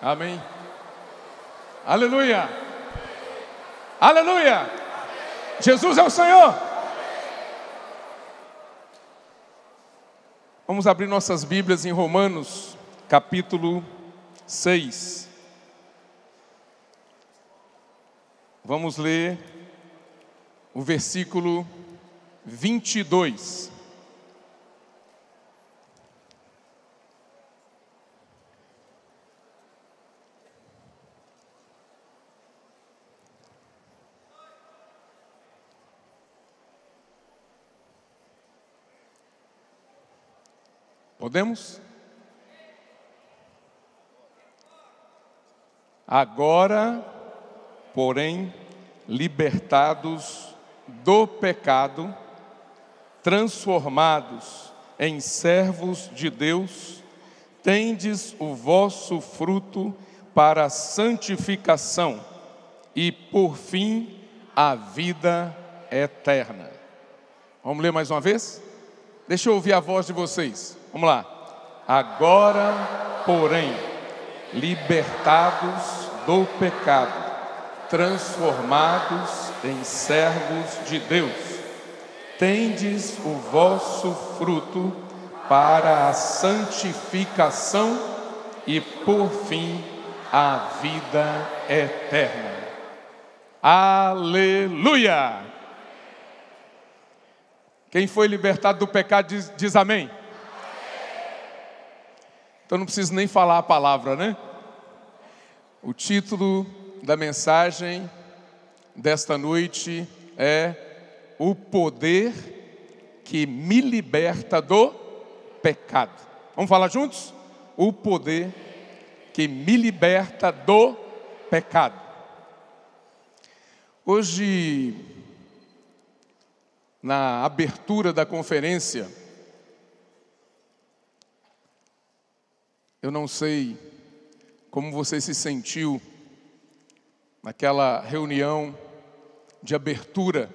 Amém. Aleluia. Aleluia. Jesus é o Senhor. Vamos abrir nossas Bíblias em Romanos, capítulo 6. Vamos ler o versículo 22. Podemos? Agora, porém, libertados do pecado, transformados em servos de Deus, tendes o vosso fruto para a santificação e, por fim, a vida eterna. Vamos ler mais uma vez? Deixa eu ouvir a voz de vocês. Vamos lá. Agora, porém, libertados do pecado, transformados em servos de Deus, tendes o vosso fruto para a santificação e, por fim, a vida eterna. Aleluia! Quem foi libertado do pecado diz amém. Então não preciso nem falar a palavra, né? O título da mensagem desta noite é O Poder que me liberta do pecado. Vamos falar juntos? O poder que me liberta do pecado. Hoje, na abertura da conferência, eu não sei como você se sentiu naquela reunião de abertura,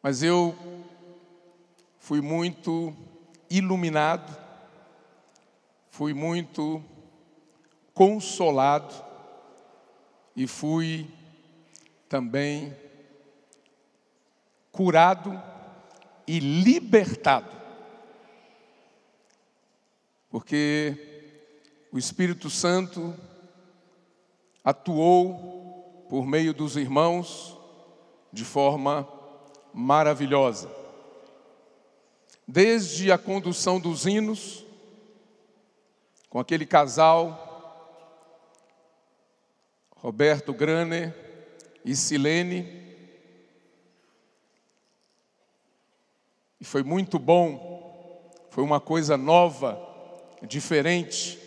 mas eu fui muito iluminado, fui muito consolado e fui também curado e libertado. Porque o Espírito Santo atuou por meio dos irmãos de forma maravilhosa. Desde a condução dos hinos, com aquele casal, Roberto Graner e Silene, e foi muito bom, foi uma coisa nova, diferente.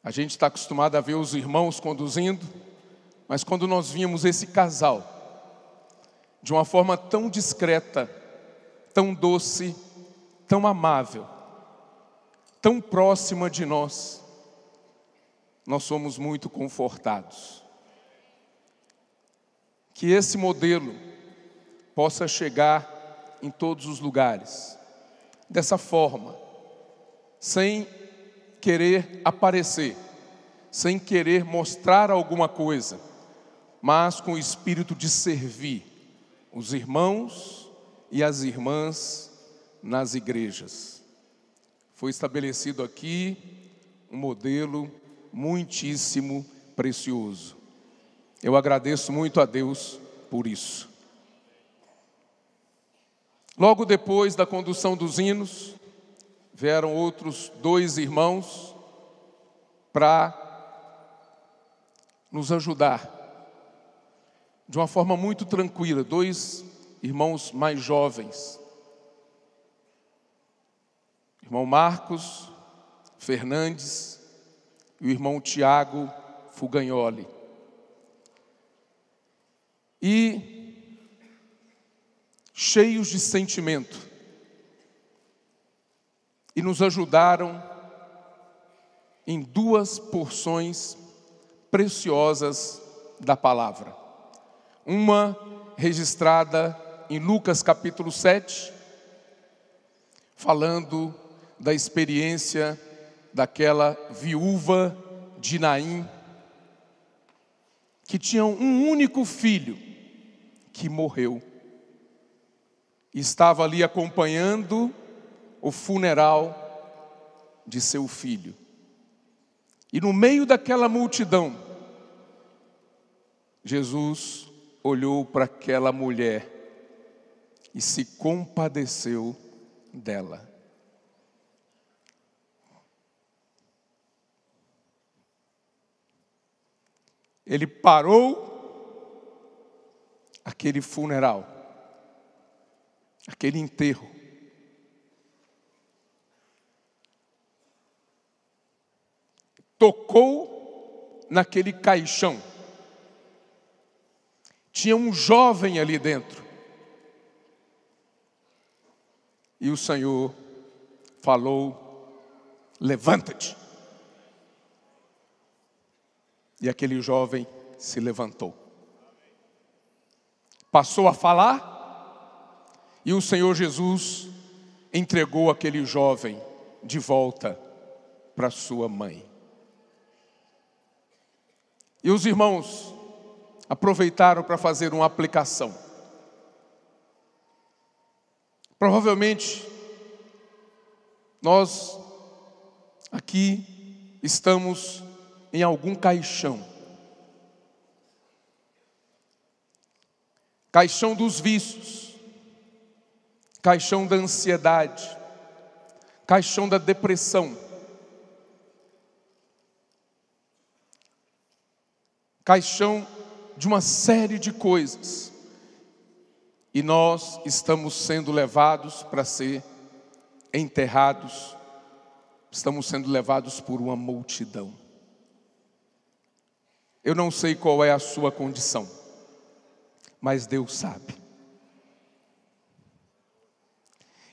A gente está acostumado a ver os irmãos conduzindo, mas quando nós víamos esse casal, de uma forma tão discreta, tão doce, tão amável, tão próxima de nós, nós somos muito confortados. Que esse modelo possa chegar em todos os lugares, dessa forma, sem querer aparecer, sem querer mostrar alguma coisa, mas com o espírito de servir os irmãos e as irmãs nas igrejas. Foi estabelecido aqui um modelo muitíssimo precioso. Eu agradeço muito a Deus por isso. Logo depois da condução dos hinos, vieram outros 2 irmãos para nos ajudar, de uma forma muito tranquila, 2 irmãos mais jovens. Irmão Marcos Fernandes e o irmão Tiago Fugagnoli. E cheios de sentimento, e nos ajudaram em 2 porções preciosas da palavra. Uma registrada em Lucas capítulo 7, falando da experiência daquela viúva de Naim, que tinha um único filho que morreu. Estava ali acompanhando o funeral de seu filho. E no meio daquela multidão, Jesus olhou para aquela mulher e se compadeceu dela. Ele parou aquele funeral, aquele enterro. Tocou naquele caixão. Tinha um jovem ali dentro. E o Senhor falou: levanta-te. E aquele jovem se levantou. Passou a falar, e o Senhor Jesus entregou aquele jovem de volta para sua mãe. E os irmãos aproveitaram para fazer uma aplicação. Provavelmente, nós aqui estamos em algum caixão. Caixão dos vícios, caixão da ansiedade, caixão da depressão, caixão de uma série de coisas. E nós estamos sendo levados para ser enterrados, estamos sendo levados por uma multidão. Eu não sei qual é a sua condição, mas Deus sabe.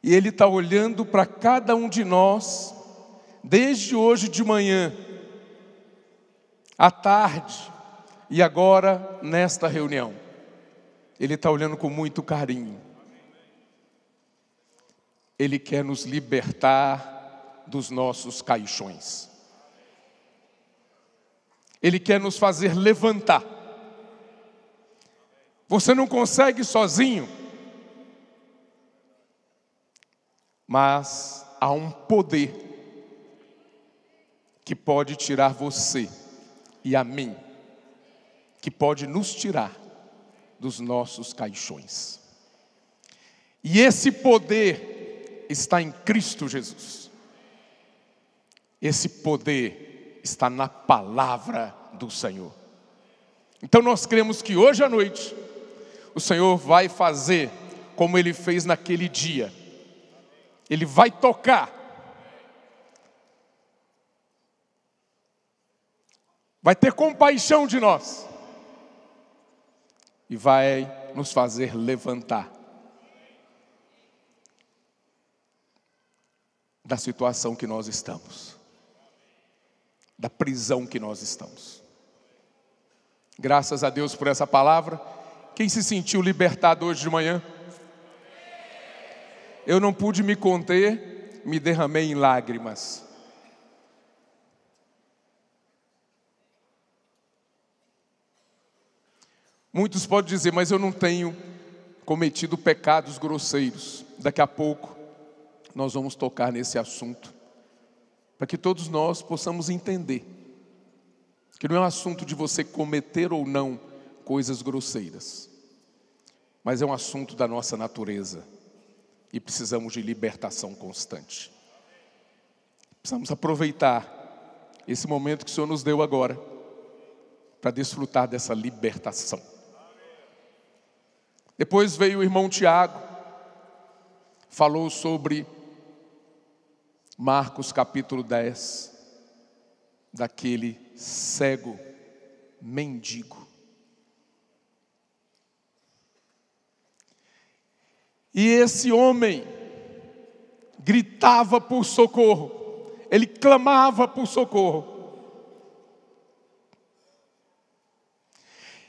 E Ele está olhando para cada um de nós, desde hoje de manhã, à tarde, e agora nesta reunião. Ele está olhando com muito carinho. Ele quer nos libertar dos nossos caixões. Ele quer nos fazer levantar. Você não consegue sozinho, mas há um poder que pode tirar você e a mim, que pode nos tirar dos nossos caixões. E esse poder está em Cristo Jesus. Esse poder está na palavra do Senhor. Então nós cremos que hoje à noite o Senhor vai fazer como Ele fez naquele dia. Ele vai tocar. Vai ter compaixão de nós. E vai nos fazer levantar da situação que nós estamos, da prisão que nós estamos. Graças a Deus por essa palavra. Quem se sentiu libertado hoje de manhã? Eu não pude me conter, me derramei em lágrimas. Muitos podem dizer, mas eu não tenho cometido pecados grosseiros. Daqui a pouco nós vamos tocar nesse assunto, para que todos nós possamos entender que não é um assunto de você cometer ou não coisas grosseiras, mas é um assunto da nossa natureza e precisamos de libertação constante. Precisamos aproveitar esse momento que o Senhor nos deu agora para desfrutar dessa libertação. Depois veio o irmão Tiago, falou sobre Marcos capítulo 10, daquele cego mendigo. E esse homem gritava por socorro, ele clamava por socorro.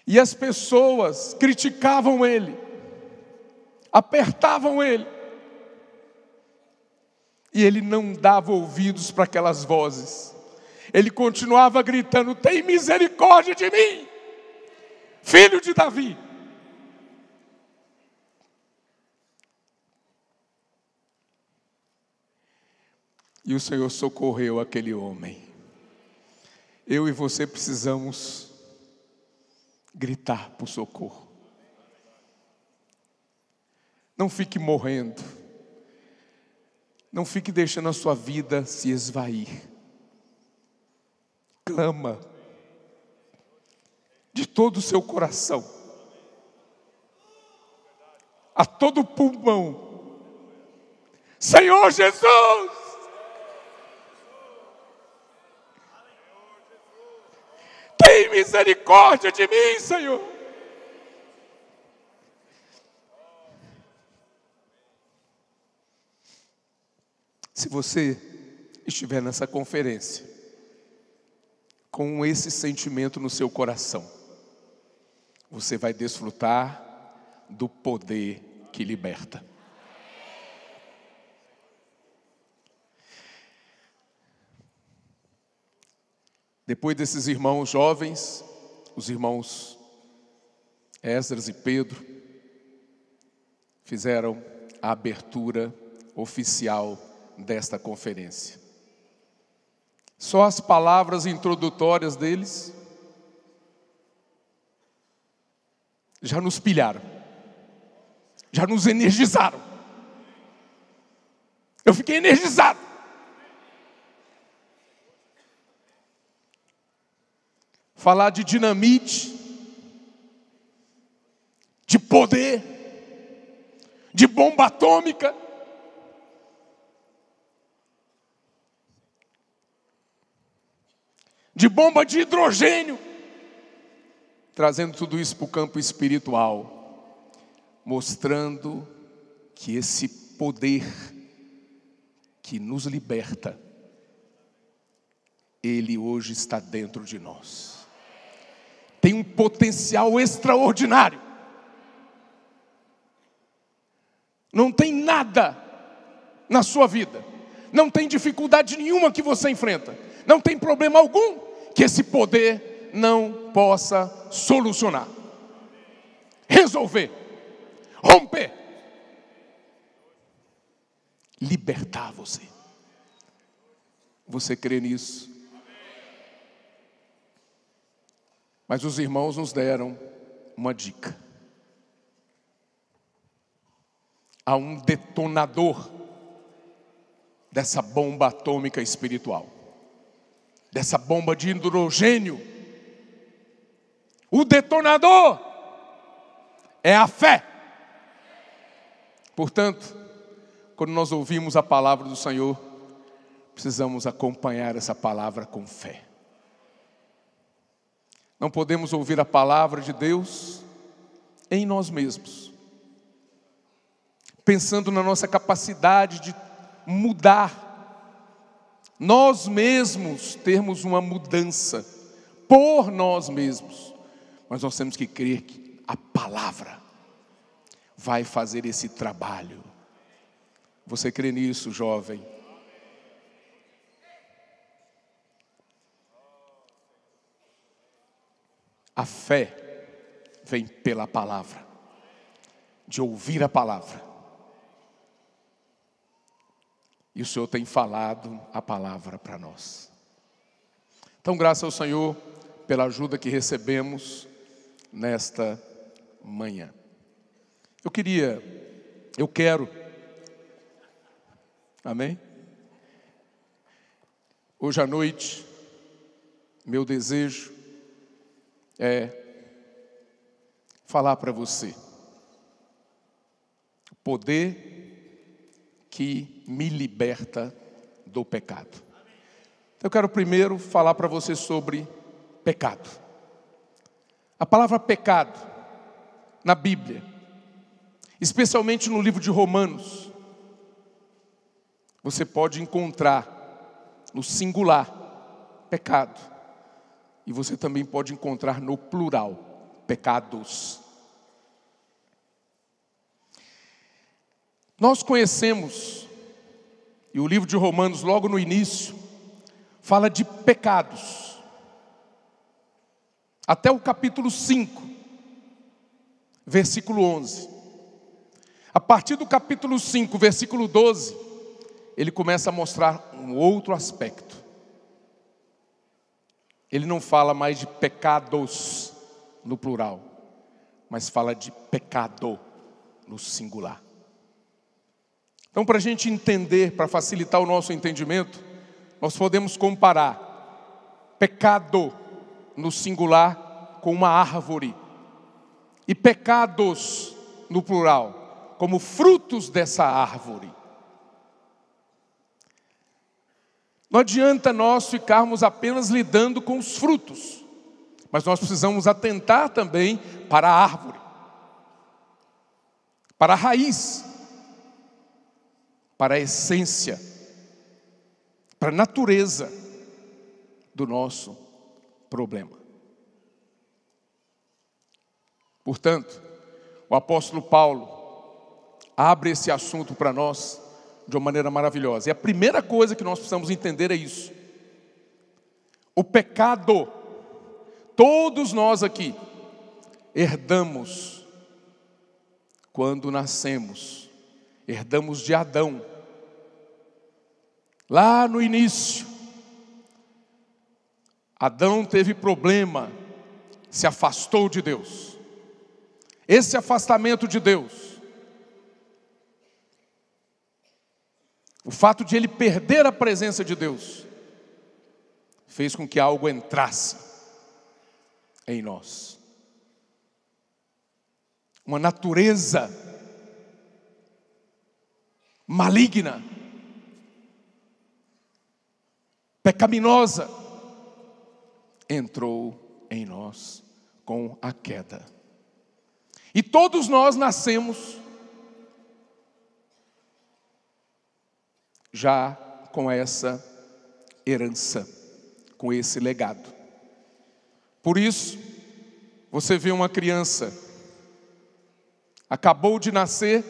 E as pessoas criticavam ele, apertavam ele. E ele não dava ouvidos para aquelas vozes. Ele continuava gritando: tem misericórdia de mim, filho de Davi. E o Senhor socorreu aquele homem. Eu e você precisamos gritar por socorro. Não fique morrendo. Não fique deixando a sua vida se esvair. Clama de todo o seu coração, a todo pulmão: Senhor Jesus, tem misericórdia de mim, Senhor. Se você estiver nessa conferência com esse sentimento no seu coração, você vai desfrutar do poder que liberta. Depois desses irmãos jovens, os irmãos Esdras e Pedro fizeram a abertura oficial desta conferência. Só as palavras introdutórias deles já nos pilharam, já nos energizaram. Eu fiquei energizado. Falar de dinamite, de poder, de bomba atômica, de bomba de hidrogênio, trazendo tudo isso para o campo espiritual, mostrando que esse poder que nos liberta, ele hoje está dentro de nós. Tem um potencial extraordinário. Não tem nada na sua vida, não tem dificuldade nenhuma que você enfrenta, não tem problema algum que esse poder não possa solucionar, resolver, romper, libertar você. Você crê nisso? Mas os irmãos nos deram uma dica. Há um detonador dessa bomba atômica espiritual, dessa bomba de hidrogênio. O detonador é a fé. Portanto, quando nós ouvimos a palavra do Senhor, precisamos acompanhar essa palavra com fé. Não podemos ouvir a palavra de Deus em nós mesmos, pensando na nossa capacidade de mudar, nós mesmos termos uma mudança por nós mesmos. Mas nós temos que crer que a palavra vai fazer esse trabalho. Você crê nisso, jovem? A fé vem pela palavra, de ouvir a palavra. E o Senhor tem falado a palavra para nós. Então, graças ao Senhor pela ajuda que recebemos nesta manhã. Eu quero, amém? Hoje à noite, meu desejo é falar para você o poder que me liberta do pecado. Eu quero primeiro falar para você sobre pecado. A palavra pecado na Bíblia, especialmente no livro de Romanos, você pode encontrar no singular pecado. E você também pode encontrar no plural, pecados. Nós conhecemos, E o livro de Romanos, logo no início, fala de pecados. Até o capítulo 5, versículo 11. A partir do capítulo 5, versículo 12, ele começa a mostrar um outro aspecto. Ele não fala mais de pecados no plural, mas fala de pecado no singular. Então, para a gente entender, para facilitar o nosso entendimento, nós podemos comparar pecado no singular com uma árvore e pecados no plural como frutos dessa árvore. Não adianta nós ficarmos apenas lidando com os frutos, mas nós precisamos atentar também para a árvore, para a raiz, para a essência, para a natureza do nosso problema. Portanto, o apóstolo Paulo abre esse assunto para nós de uma maneira maravilhosa. E a primeira coisa que nós precisamos entender é isso. O pecado, todos nós aqui herdamos quando nascemos. Herdamos de Adão. Lá no início, Adão teve problema, se afastou de Deus. Esse afastamento de Deus, o fato de ele perder a presença de Deus, fez com que algo entrasse em nós. Uma natureza maligna, pecaminosa, entrou em nós com a queda. E todos nós nascemos já com essa herança, com esse legado. Por isso, você vê uma criança, acabou de nascer,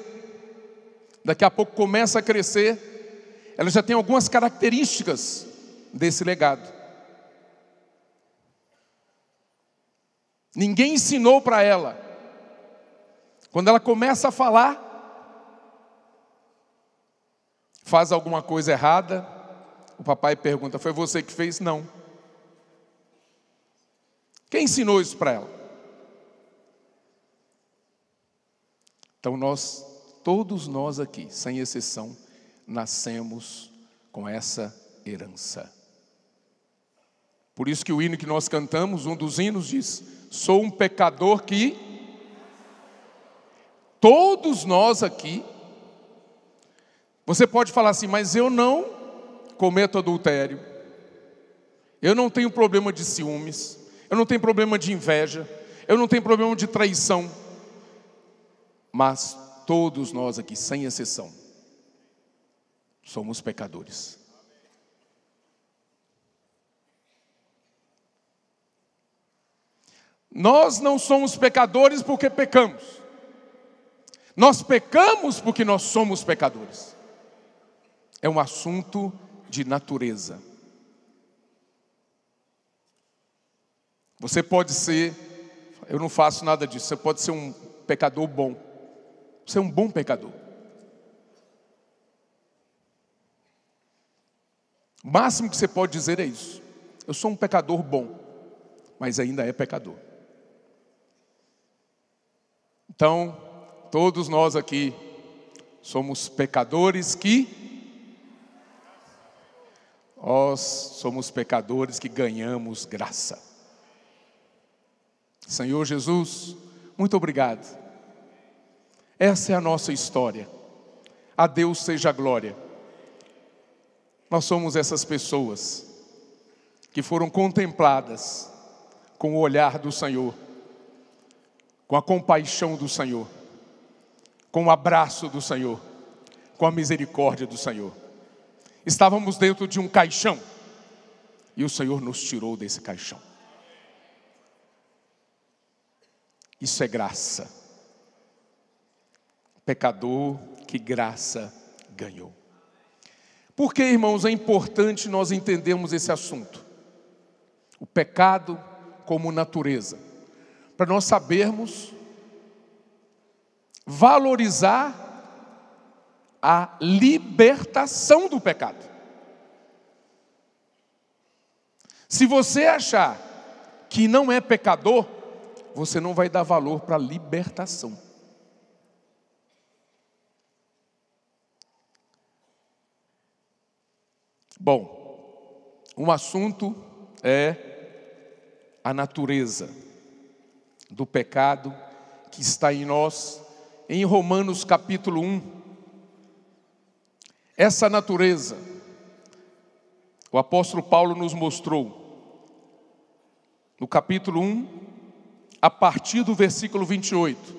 daqui a pouco começa a crescer, ela já tem algumas características desse legado. Ninguém ensinou para ela. Quando ela começa a falar, faz alguma coisa errada, o papai pergunta: foi você que fez? Não. Quem ensinou isso para ela? Então todos nós aqui, sem exceção, nascemos com essa herança. Por isso que o hino que nós cantamos, um dos hinos diz: sou um pecador que... Todos nós aqui, você pode falar assim, mas eu não cometo adultério, eu não tenho problema de ciúmes, eu não tenho problema de inveja, eu não tenho problema de traição. Mas todos nós aqui, sem exceção, somos pecadores. Nós não somos pecadores porque pecamos. Nós pecamos porque nós somos pecadores. É um assunto de natureza. Você pode ser, eu não faço nada disso, você pode ser um pecador bom. Você é um bom pecador. O máximo que você pode dizer é isso: eu sou um pecador bom, mas ainda é pecador. Então, todos nós aqui somos pecadores somos pecadores que ganhamos graça. Senhor Jesus, muito obrigado. Essa é a nossa história. A Deus seja a glória. Nós somos essas pessoas que foram contempladas com o olhar do Senhor, com a compaixão do Senhor, com o abraço do Senhor, com a misericórdia do Senhor. Estávamos dentro de um caixão e o Senhor nos tirou desse caixão. Isso é graça. Pecador que graça ganhou. Por que, irmãos, é importante nós entendermos esse assunto? O pecado como natureza. Para nós sabermos valorizar a libertação do pecado. Se você achar que não é pecador, você não vai dar valor para a libertação. Bom, um assunto é a natureza do pecado que está em nós, em Romanos capítulo 1. Essa natureza, o apóstolo Paulo nos mostrou, no capítulo 1, a partir do versículo 28.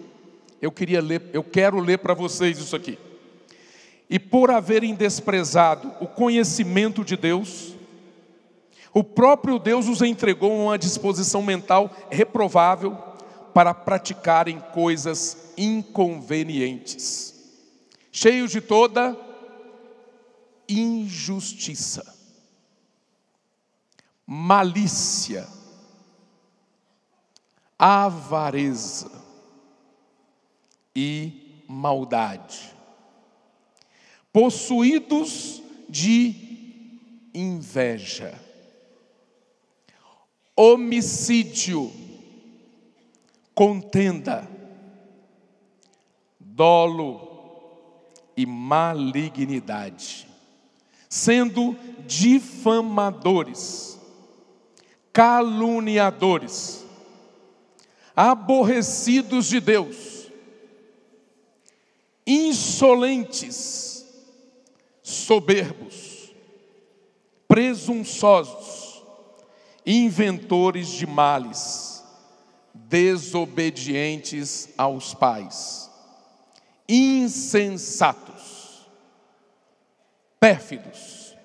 Eu quero ler para vocês isso aqui. E por haverem desprezado o conhecimento de Deus, o próprio Deus os entregou a uma disposição mental reprovável para praticarem coisas inconvenientes, cheios de toda injustiça, malícia, avareza e maldade, possuídos de inveja, homicídio, contenda, dolo e malignidade, sendo difamadores, caluniadores, aborrecidos de Deus, insolentes, soberbos, presunçosos, inventores de males, desobedientes aos pais, insensatos, pérfidos,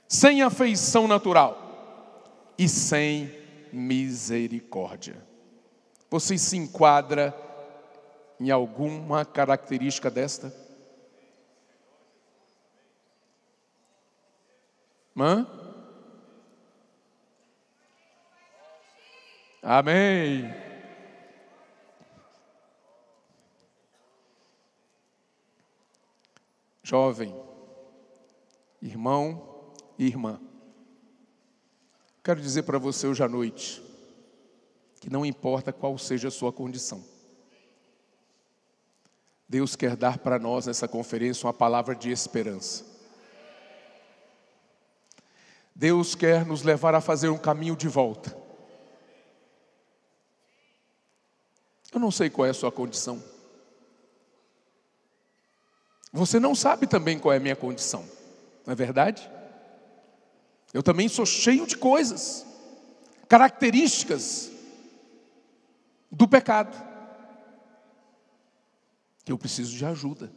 sem afeição natural e sem misericórdia. Você se enquadra em alguma característica desta? Amém. Jovem, irmão e irmã, quero dizer para você hoje à noite que não importa qual seja a sua condição, Deus quer dar para nós nessa conferência uma palavra de esperança. Deus quer nos levar a fazer um caminho de volta. Eu não sei qual é a sua condição. Você não sabe também qual é a minha condição, não é verdade? Eu também sou cheio de coisas, características do pecado, que eu preciso de ajuda.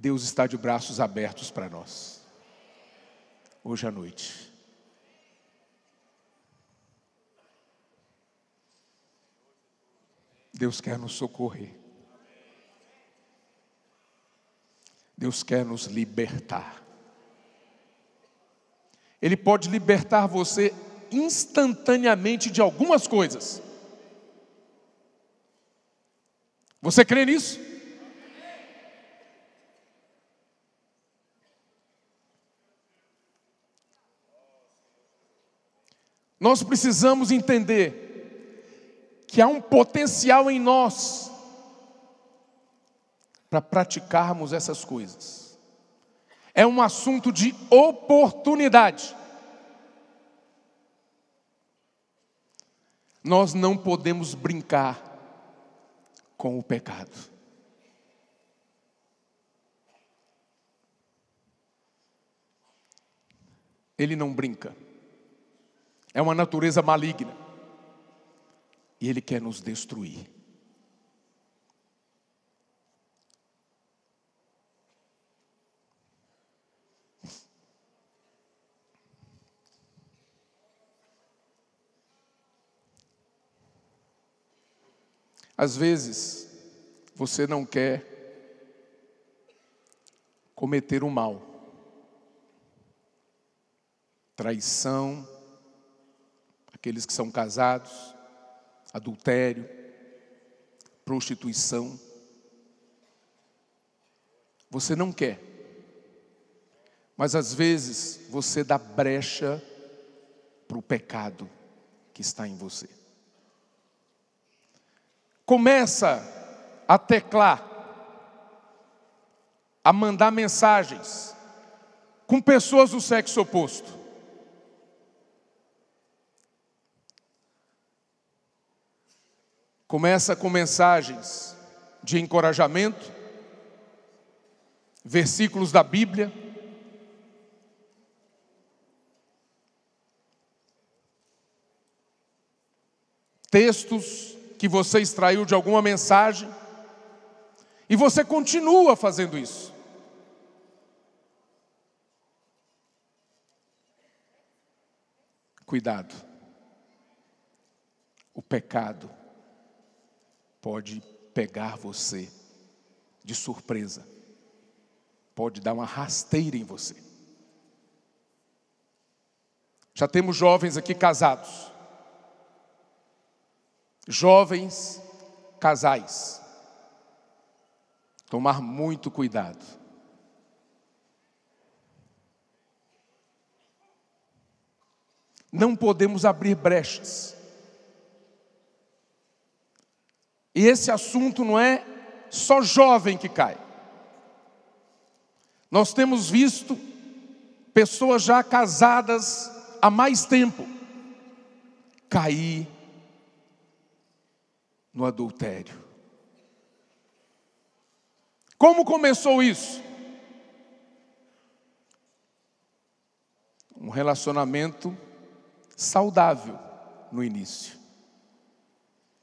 Deus está de braços abertos para nós, hoje à noite. Deus quer nos socorrer. Deus quer nos libertar. Ele pode libertar você instantaneamente de algumas coisas. Você crê nisso? Nós precisamos entender que há um potencial em nós para praticarmos essas coisas. É um assunto de oportunidade. Nós não podemos brincar com o pecado. Ele não brinca. É uma natureza maligna. E ele quer nos destruir. Às vezes, você não quer cometer o mal. Traição, aqueles que são casados, adultério, prostituição. Você não quer, mas às vezes você dá brecha para o pecado que está em você. Começa a teclar, a mandar mensagens com pessoas do sexo oposto. Começa com mensagens de encorajamento, versículos da Bíblia, textos que você extraiu de alguma mensagem, e você continua fazendo isso. Cuidado. O pecado pode pegar você de surpresa. Pode dar uma rasteira em você. Já temos jovens aqui casados. Jovens casais. Tomar muito cuidado. Não podemos abrir brechas. E esse assunto não é só jovem que cai. Nós temos visto pessoas já casadas há mais tempo cair no adultério. Como começou isso? Um relacionamento saudável no início.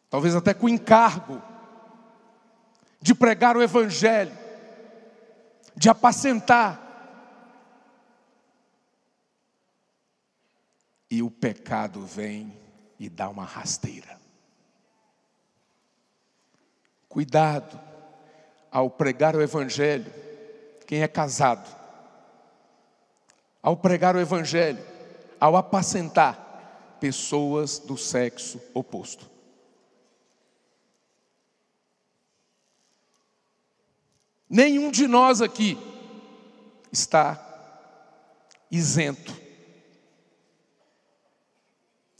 Talvez até com encargo de pregar o evangelho, de apacentar. E o pecado vem e dá uma rasteira. Cuidado ao pregar o evangelho, quem é casado, ao pregar o evangelho, ao apacentar pessoas do sexo oposto. Nenhum de nós aqui está isento.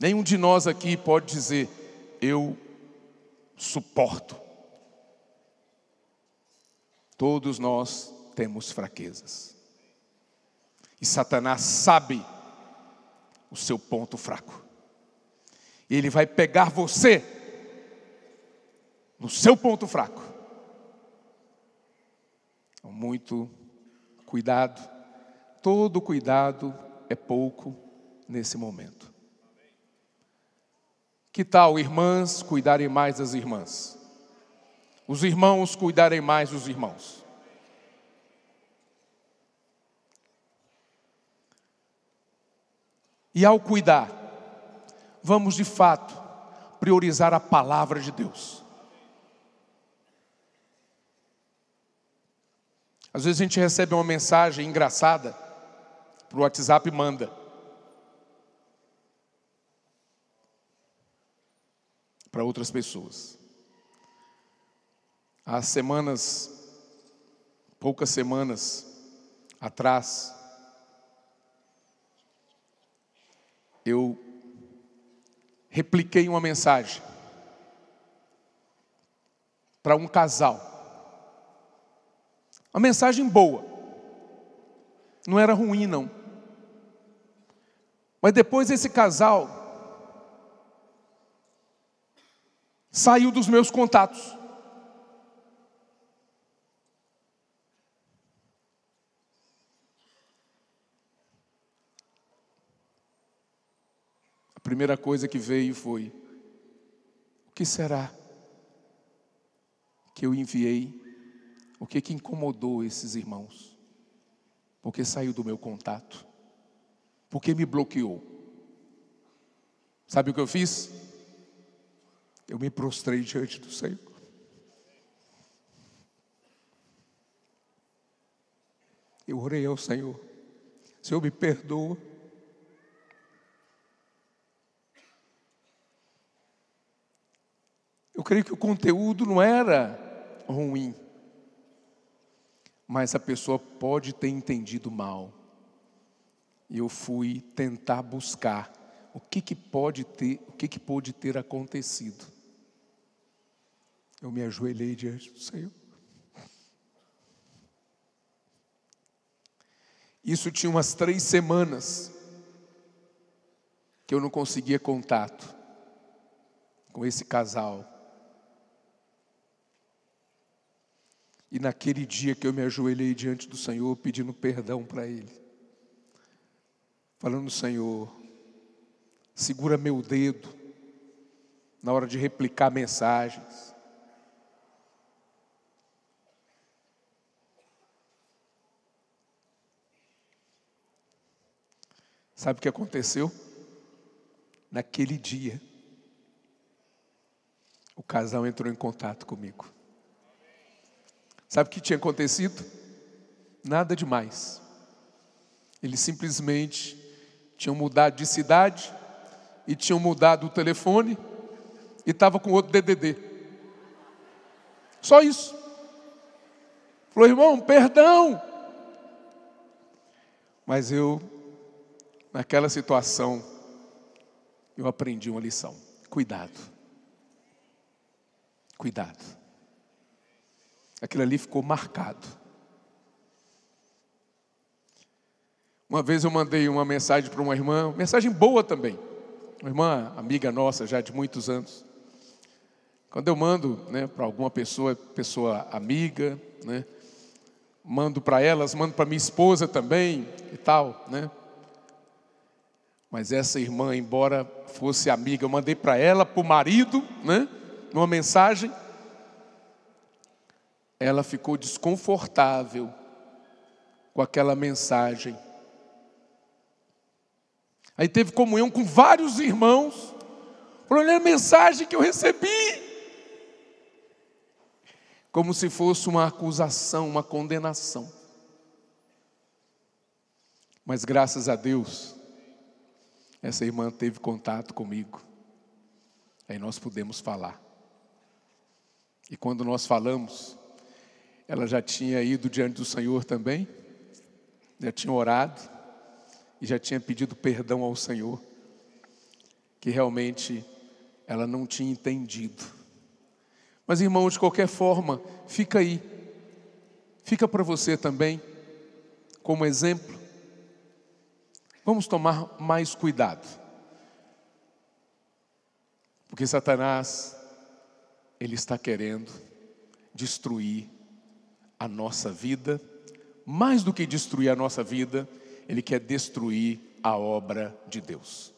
Nenhum de nós aqui pode dizer, eu suporto. Todos nós temos fraquezas. E Satanás sabe o seu ponto fraco. E ele vai pegar você no seu ponto fraco. Então, muito cuidado. Todo cuidado é pouco nesse momento. Que tal irmãs cuidarem mais das irmãs? Os irmãos cuidarem mais dos irmãos. E ao cuidar, vamos de fato priorizar a palavra de Deus. Às vezes a gente recebe uma mensagem engraçada, para o WhatsApp manda. Para outras pessoas. Há poucas semanas atrás, eu repliquei uma mensagem para um casal. Uma mensagem boa. Não era ruim, não. Mas depois esse casal saiu dos meus contatos. A primeira coisa que veio foi: o que será que eu enviei? O que incomodou esses irmãos? Por que saiu do meu contato? Por que me bloqueou? Sabe o que eu fiz? Eu me prostrei diante do Senhor. Eu orei ao Senhor: Senhor, me perdoa. Eu creio que o conteúdo não era ruim, mas a pessoa pode ter entendido mal. E eu fui tentar buscar o que pode ter acontecido. Eu me ajoelhei diante do Senhor. Isso tinha umas 3 semanas que eu não conseguia contato com esse casal. E naquele dia que eu me ajoelhei diante do Senhor, pedindo perdão para ele, falando: Senhor, segura meu dedo na hora de replicar mensagens. Sabe o que aconteceu? Naquele dia, o casal entrou em contato comigo. Sabe o que tinha acontecido? Nada demais. Eles simplesmente tinham mudado de cidade e tinham mudado o telefone e estava com outro DDD. Só isso. Falou: irmão, perdão. Mas naquela situação, eu aprendi uma lição. Cuidado. Cuidado. Aquilo ali ficou marcado. Uma vez eu mandei uma mensagem para uma irmã, mensagem boa também, uma irmã amiga nossa já de muitos anos. Quando eu mando, para alguma pessoa amiga, mando para elas, mando para minha esposa também e tal, Mas essa irmã, embora fosse amiga, eu mandei para ela, para o marido, numa mensagem. Ela ficou desconfortável com aquela mensagem. Aí teve comunhão com vários irmãos. Falou: olha a mensagem que eu recebi. Como se fosse uma acusação, uma condenação. Mas graças a Deus, essa irmã teve contato comigo. Aí nós pudemos falar. E quando nós falamos, ela já tinha ido diante do Senhor também, já tinha orado e já tinha pedido perdão ao Senhor, que realmente ela não tinha entendido. Mas, irmão, de qualquer forma, fica aí, fica para você também, como exemplo. Vamos tomar mais cuidado, porque Satanás, ele está querendo destruir a nossa vida. Mais do que destruir a nossa vida, ele quer destruir a obra de Deus.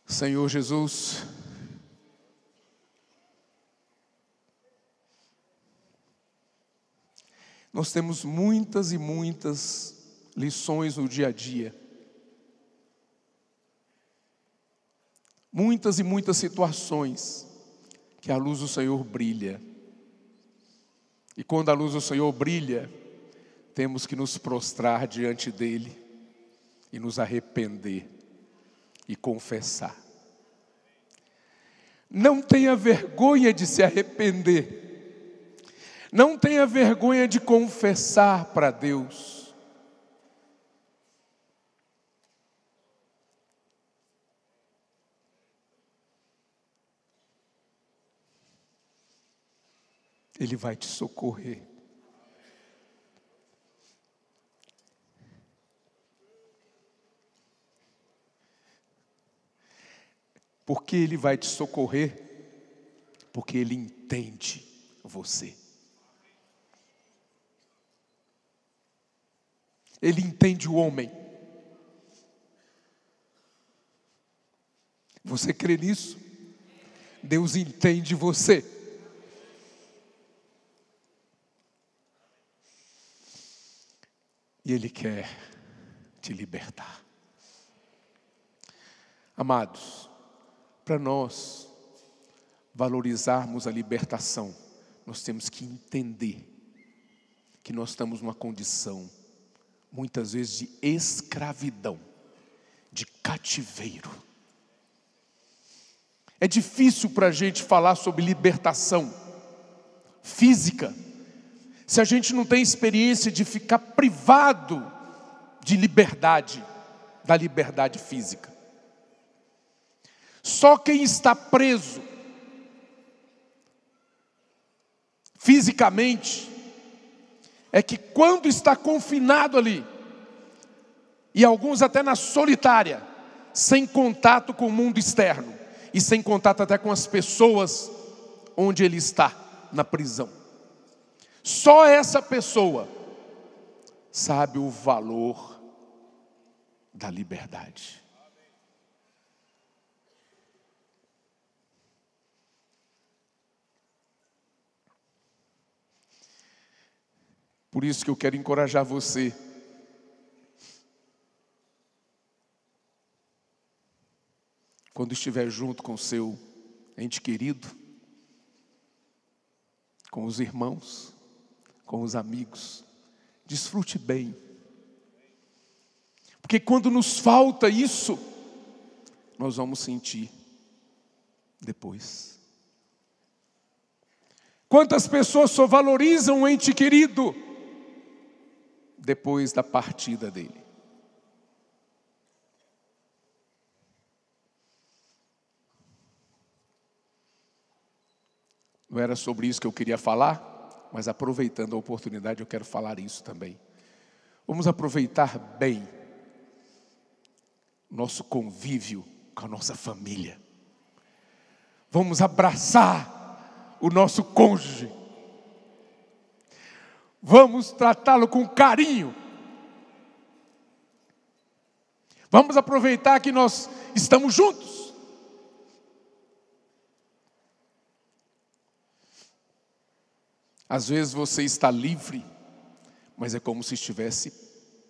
Senhor Jesus, nós temos muitas e muitas lições no dia a dia. Muitas e muitas situações que a luz do Senhor brilha. E quando a luz do Senhor brilha, temos que nos prostrar diante dele e nos arrepender e confessar. Não tenha vergonha de se arrepender. Não tenha vergonha de confessar para Deus. Ele vai te socorrer. Por que Ele vai te socorrer? Porque Ele entende você. Ele entende o homem. Você crê nisso? Deus entende você. E Ele quer te libertar. Amados, Para nós valorizarmos a libertação, nós temos que entender que nós estamos numa condição, muitas vezes, de escravidão, de cativeiro. É difícil para a gente falar sobre libertação física, se a gente não tem experiência de ficar privado de liberdade, da liberdade física. Só quem está preso fisicamente é que, quando está confinado ali, e alguns até na solitária, sem contato com o mundo externo, e sem contato até com as pessoas onde ele está, na prisão. Só essa pessoa sabe o valor da liberdade. Por isso que eu quero encorajar você quando estiver junto com o seu ente querido, com os irmãos, com os amigos, desfrute bem. Porque quando nos falta isso, nós vamos sentir depois. Quantas pessoas só valorizam o ente querido depois da partida dele? Não era sobre isso que eu queria falar, mas aproveitando a oportunidade eu quero falar isso também. Vamos aproveitar bem nosso convívio com a nossa família. Vamos abraçar o nosso cônjuge. Vamos tratá-lo com carinho. Vamos aproveitar que nós estamos juntos. Às vezes você está livre, mas é como se estivesse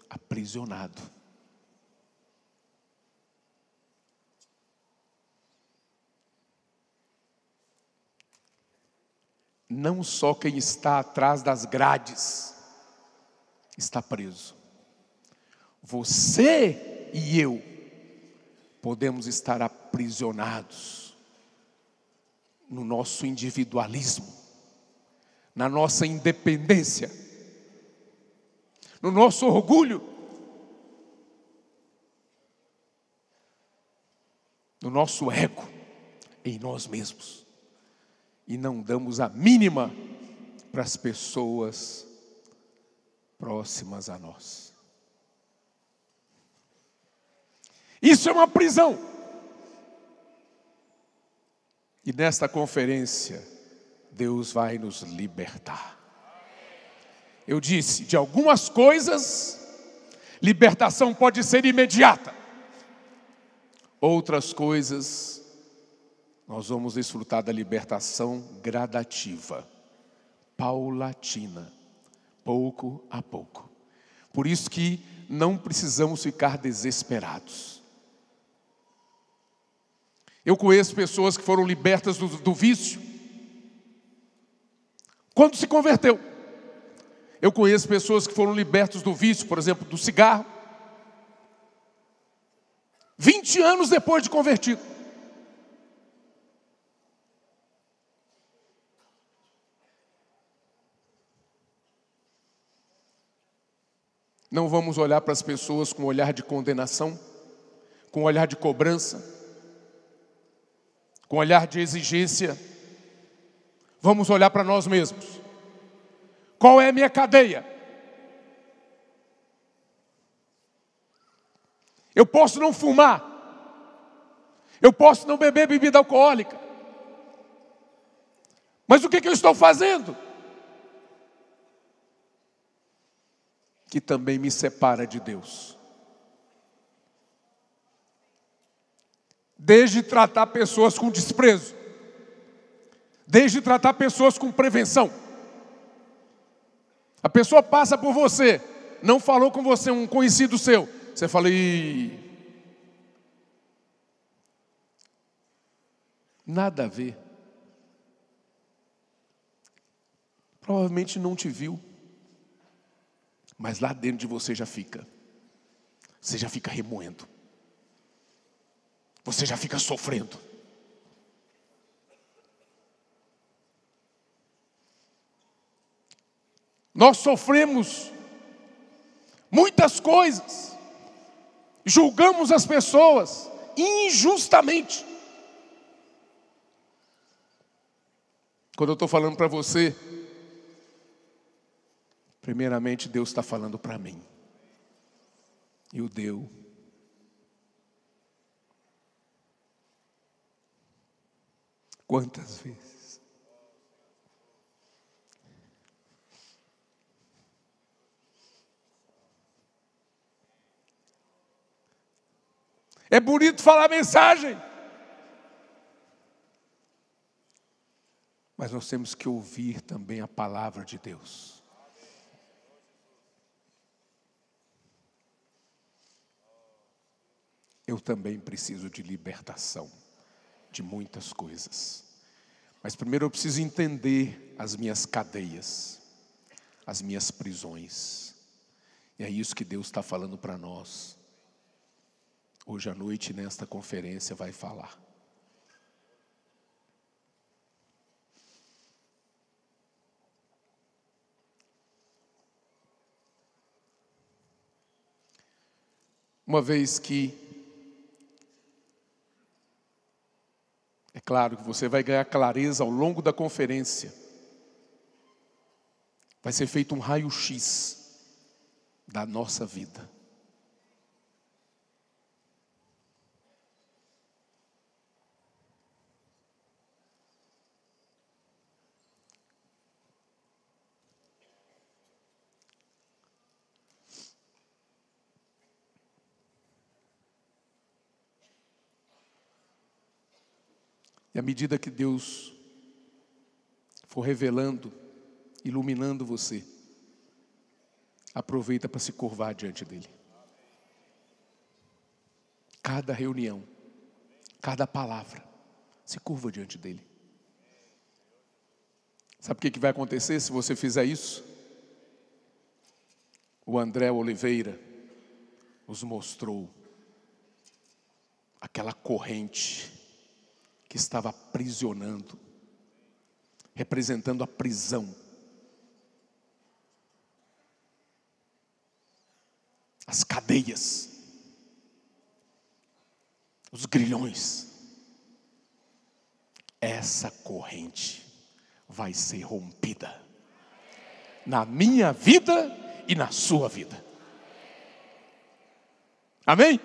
aprisionado. Não só quem está atrás das grades está preso. Você e eu podemos estar aprisionados no nosso individualismo, na nossa independência, no nosso orgulho, no nosso ego, em nós mesmos. E não damos a mínima para as pessoas próximas a nós. Isso é uma prisão. E nesta conferência, Deus vai nos libertar. Eu disse, de algumas coisas, libertação pode ser imediata. Outras coisas, nós vamos desfrutar da libertação gradativa, paulatina, pouco a pouco. Por isso que não precisamos ficar desesperados. Eu conheço pessoas que foram libertas do vício quando se converteu. Eu conheço pessoas que foram libertas do vício, por exemplo, do cigarro, 20 anos depois de convertido. Não vamos olhar para as pessoas com um olhar de condenação, com um olhar de cobrança, com um olhar de exigência. Vamos olhar para nós mesmos. Qual é a minha cadeia? Eu posso não fumar. Eu posso não beber bebida alcoólica. Mas o que eu estou fazendo que também me separa de Deus? Desde tratar pessoas com desprezo, desde tratar pessoas com prevenção. A pessoa passa por você, não falou com você, um conhecido seu, você fala, Nada a ver. Provavelmente não te viu, mas lá dentro de você já fica. Você já fica remoendo. Você já fica sofrendo. Nós sofremos muitas coisas. Julgamos as pessoas injustamente. Quando eu estou falando para você, primeiramente Deus está falando para mim. E o deu. Quantas vezes? É bonito falar mensagem, mas nós temos que ouvir também a palavra de Deus. Eu também preciso de libertação de muitas coisas. Mas primeiro eu preciso entender as minhas cadeias, as minhas prisões. E é isso que Deus está falando para nós. Hoje à noite, nesta conferência, vai falar. Uma vez que, é claro que você vai ganhar clareza ao longo da conferência, vai ser feito um raio-x da nossa vida. E à medida que Deus for revelando, iluminando você, aproveita para se curvar diante dele. Cada reunião, cada palavra, se curva diante dele. Sabe o que vai acontecer se você fizer isso? O André Oliveira nos mostrou aquela corrente que estava aprisionando, representando a prisão. As cadeias, os grilhões. Essa corrente vai ser rompida na minha vida e na sua vida. Amém?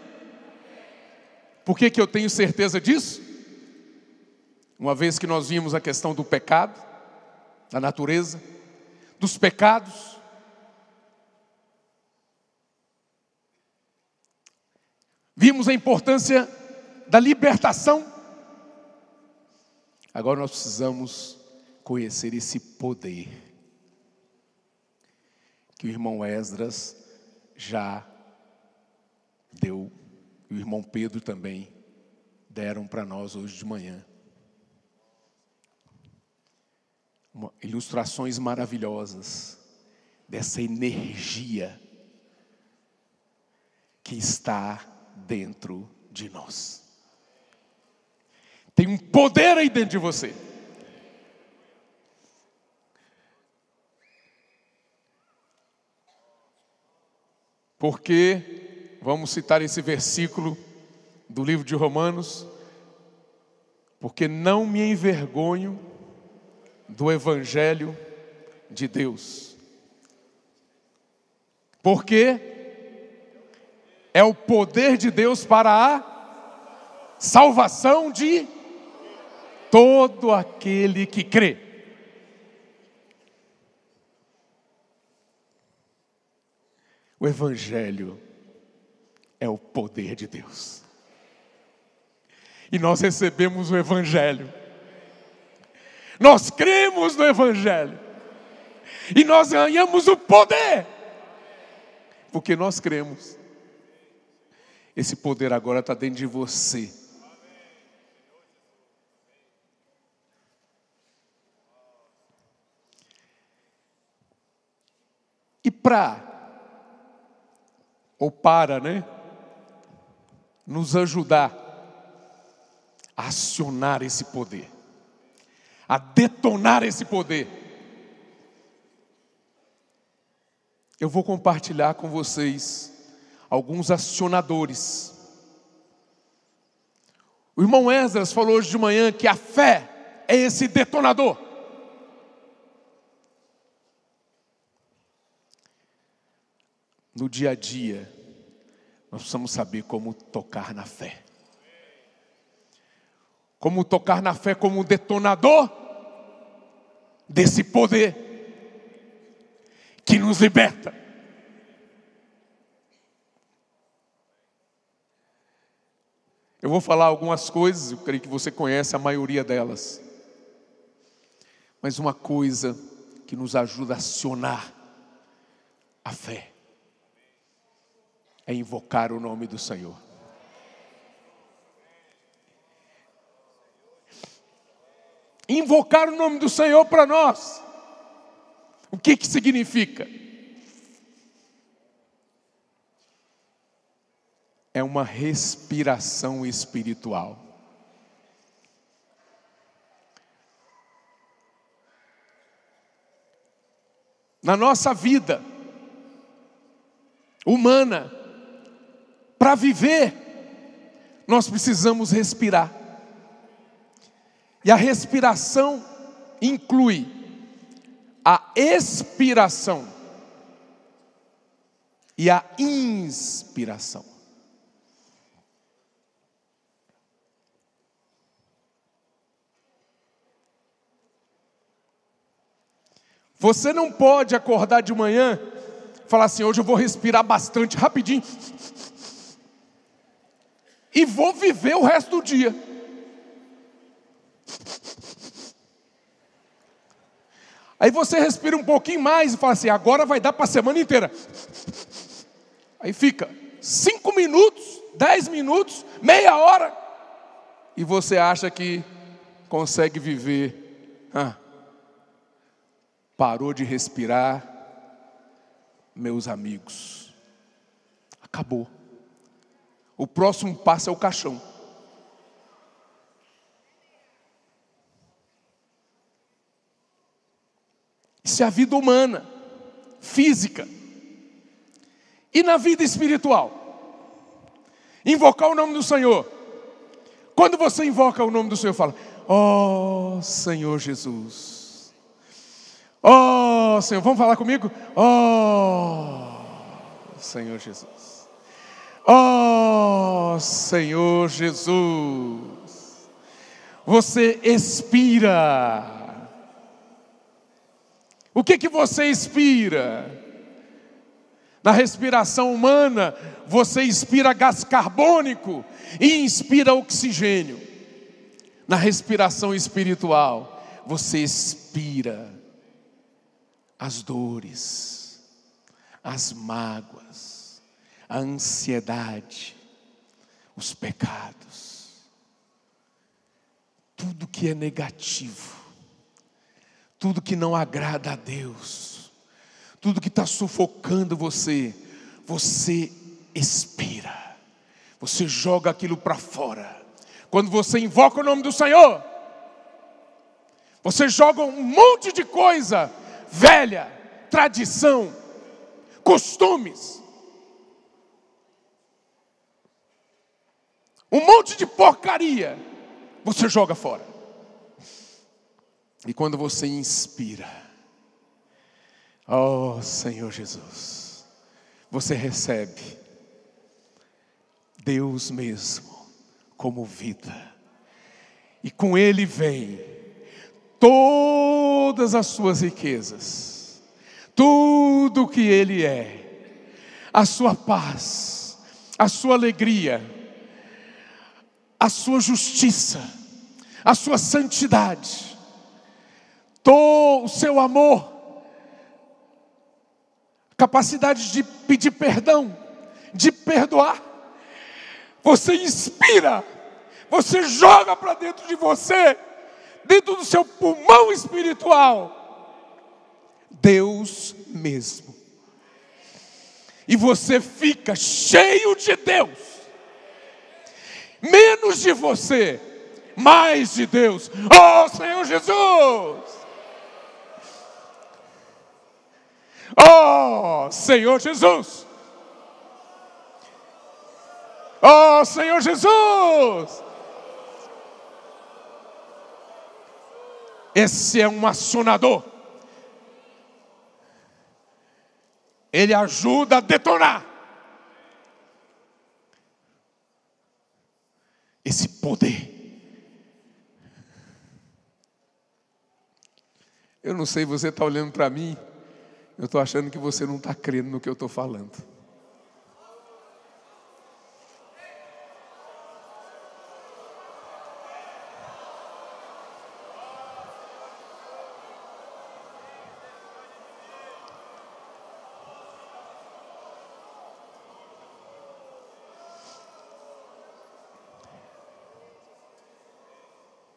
Por que eu tenho certeza disso? Uma vez que nós vimos a questão do pecado, da natureza, dos pecados, vimos a importância da libertação. Agora nós precisamos conhecer esse poder que o irmão Esdras já deu, e o irmão Pedro também deram para nós hoje de manhã. Ilustrações maravilhosas dessa energia que está dentro de nós. Tem um poder aí dentro de você. Porque, vamos citar esse versículo do livro de Romanos, porque não me envergonho do Evangelho de Deus. Porque é o poder de Deus para a salvação de todo aquele que crê. O Evangelho é o poder de Deus. E nós recebemos o Evangelho. Nós cremos no Evangelho. E nós ganhamos o poder. Porque nós cremos. Esse poder agora está dentro de você. para nos ajudar a acionar esse poder, a detonar esse poder, eu vou compartilhar com vocês alguns acionadores. O irmão Esdras falou hoje de manhã que a fé é esse detonador. No dia a dia, nós precisamos saber como tocar na fé. Como tocar na fé como um detonador desse poder que nos liberta. Eu vou falar algumas coisas, eu creio que você conhece a maioria delas. Mas uma coisa que nos ajuda a acionar a fé é invocar o nome do Senhor. Invocar o nome do Senhor para nós. O que significa? É uma respiração espiritual. Na nossa vida humana, para viver, nós precisamos respirar. E a respiração inclui a expiração e a inspiração. Você não pode acordar de manhã e falar assim: hoje eu vou respirar bastante, rapidinho, e vou viver o resto do dia. Aí você respira um pouquinho mais e fala assim: agora vai dar para a semana inteira. Aí fica 5 minutos, 10 minutos, meia hora, e você acha que consegue viver. Parou de respirar, meus amigos, acabou. O próximo passo é o caixão. Isso é a vida humana, física. E na vida espiritual? Invocar o nome do Senhor. Quando você invoca o nome do Senhor, fala: ó Senhor Jesus. Ó Senhor, vamos falar comigo? Ó Senhor Jesus. Ó Senhor Jesus. Você expira. O que você expira? Na respiração humana, você expira gás carbônico e inspira oxigênio. Na respiração espiritual, você expira as dores, as mágoas, a ansiedade, os pecados, tudo que é negativo, tudo que não agrada a Deus, tudo que está sufocando você, você expira, você joga aquilo para fora. Quando você invoca o nome do Senhor, você joga um monte de coisa velha, tradição, costumes, um monte de porcaria, você joga fora. E quando você inspira, ó Senhor Jesus, você recebe Deus mesmo como vida, e com Ele vem todas as suas riquezas, tudo que Ele é, a sua paz, a sua alegria, a sua justiça, a sua santidade, todo o seu amor, capacidade de pedir perdão, de perdoar. Você inspira, você joga para dentro de você, dentro do seu pulmão espiritual, Deus mesmo. e você fica cheio de Deus. Menos de você, mais de Deus. Oh, Senhor Jesus! Oh, Senhor Jesus! Oh, Senhor Jesus! Esse é um acionador. Ele ajuda a detonar esse poder. Eu não sei, você está olhando para mim, eu estou achando que você não está crendo no que eu estou falando.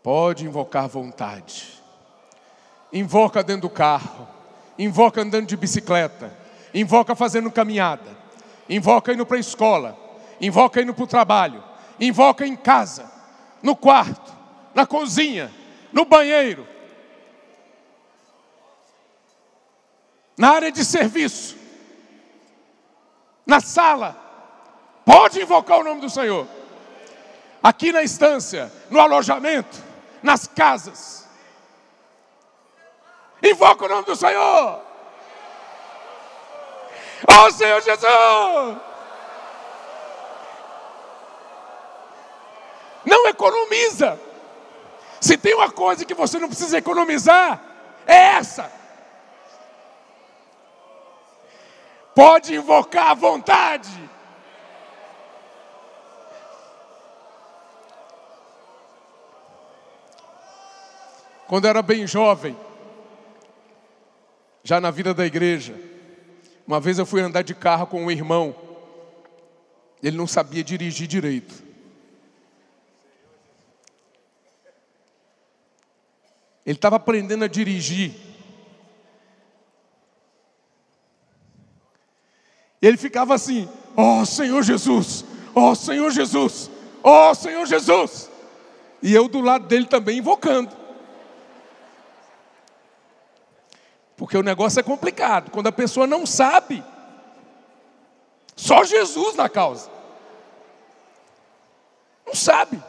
Pode invocar vontade. Invoca dentro do carro. Invoca andando de bicicleta. Invoca fazendo caminhada. Invoca indo para a escola. Invoca indo para o trabalho. Invoca em casa. No quarto. Na cozinha. No banheiro. Na área de serviço. Na sala. Pode invocar o nome do Senhor. Aqui na estância. No alojamento. Nas casas. Invoca o nome do Senhor. Oh, Senhor Jesus! Não economiza. Se tem uma coisa que você não precisa economizar, é essa. Pode invocar à vontade. Quando eu era bem jovem, já na vida da igreja, uma vez eu fui andar de carro com um irmão. Ele não sabia dirigir direito. Ele estava aprendendo a dirigir. Ele ficava assim: oh, Senhor Jesus, oh, Senhor Jesus, oh, Senhor Jesus. E eu do lado dele também invocando. Porque o negócio é complicado. Quando a pessoa não sabe, só Jesus na causa. Não sabe.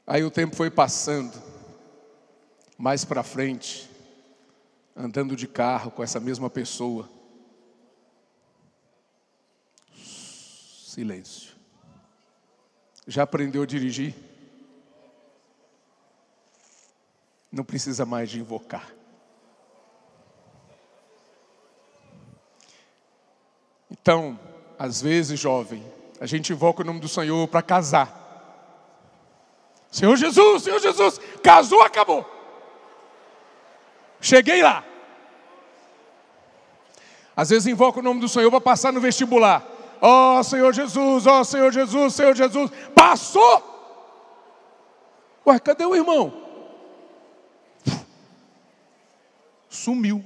Aí o tempo foi passando. Mais para frente, andando de carro com essa mesma pessoa. Silêncio. Já aprendeu a dirigir? Não precisa mais de invocar. Então, às vezes, jovem, a gente invoca o nome do Senhor para casar. Senhor Jesus, casou, acabou. Cheguei lá. Às vezes invoca o nome do Senhor para passar no vestibular. Oh, Senhor Jesus, oh, Senhor Jesus, Senhor Jesus. Passou. Ué, cadê o irmão? Sumiu.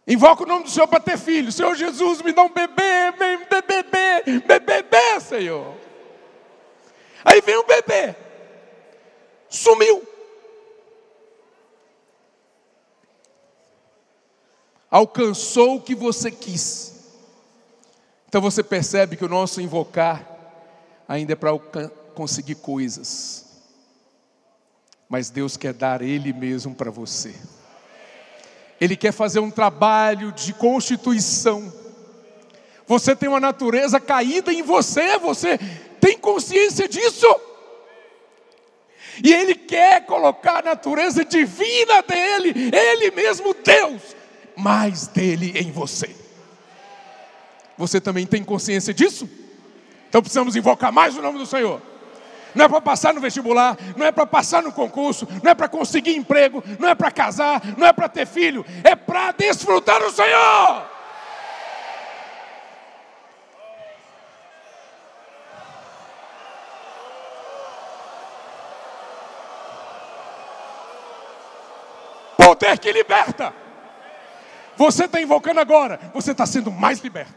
Invoca o nome do Senhor para ter filho. Senhor Jesus, me dá um bebê, bebê, Senhor. Aí vem um bebê. Sumiu. Alcançou o que você quis. Então você percebe que o nosso invocar ainda é para conseguir coisas. Mas Deus quer dar Ele mesmo para você. Ele quer fazer um trabalho de constituição. Você tem uma natureza caída em você. Você tem consciência disso? E Ele quer colocar a natureza divina dEle, Ele mesmo Deus, mais dEle em você. Você também tem consciência disso? Então precisamos invocar mais o nome do Senhor. Não é para passar no vestibular, não é para passar no concurso, não é para conseguir emprego, não é para casar, não é para ter filho, é para desfrutar do Senhor. poder que liberta. Você está invocando agora, você está sendo mais liberto.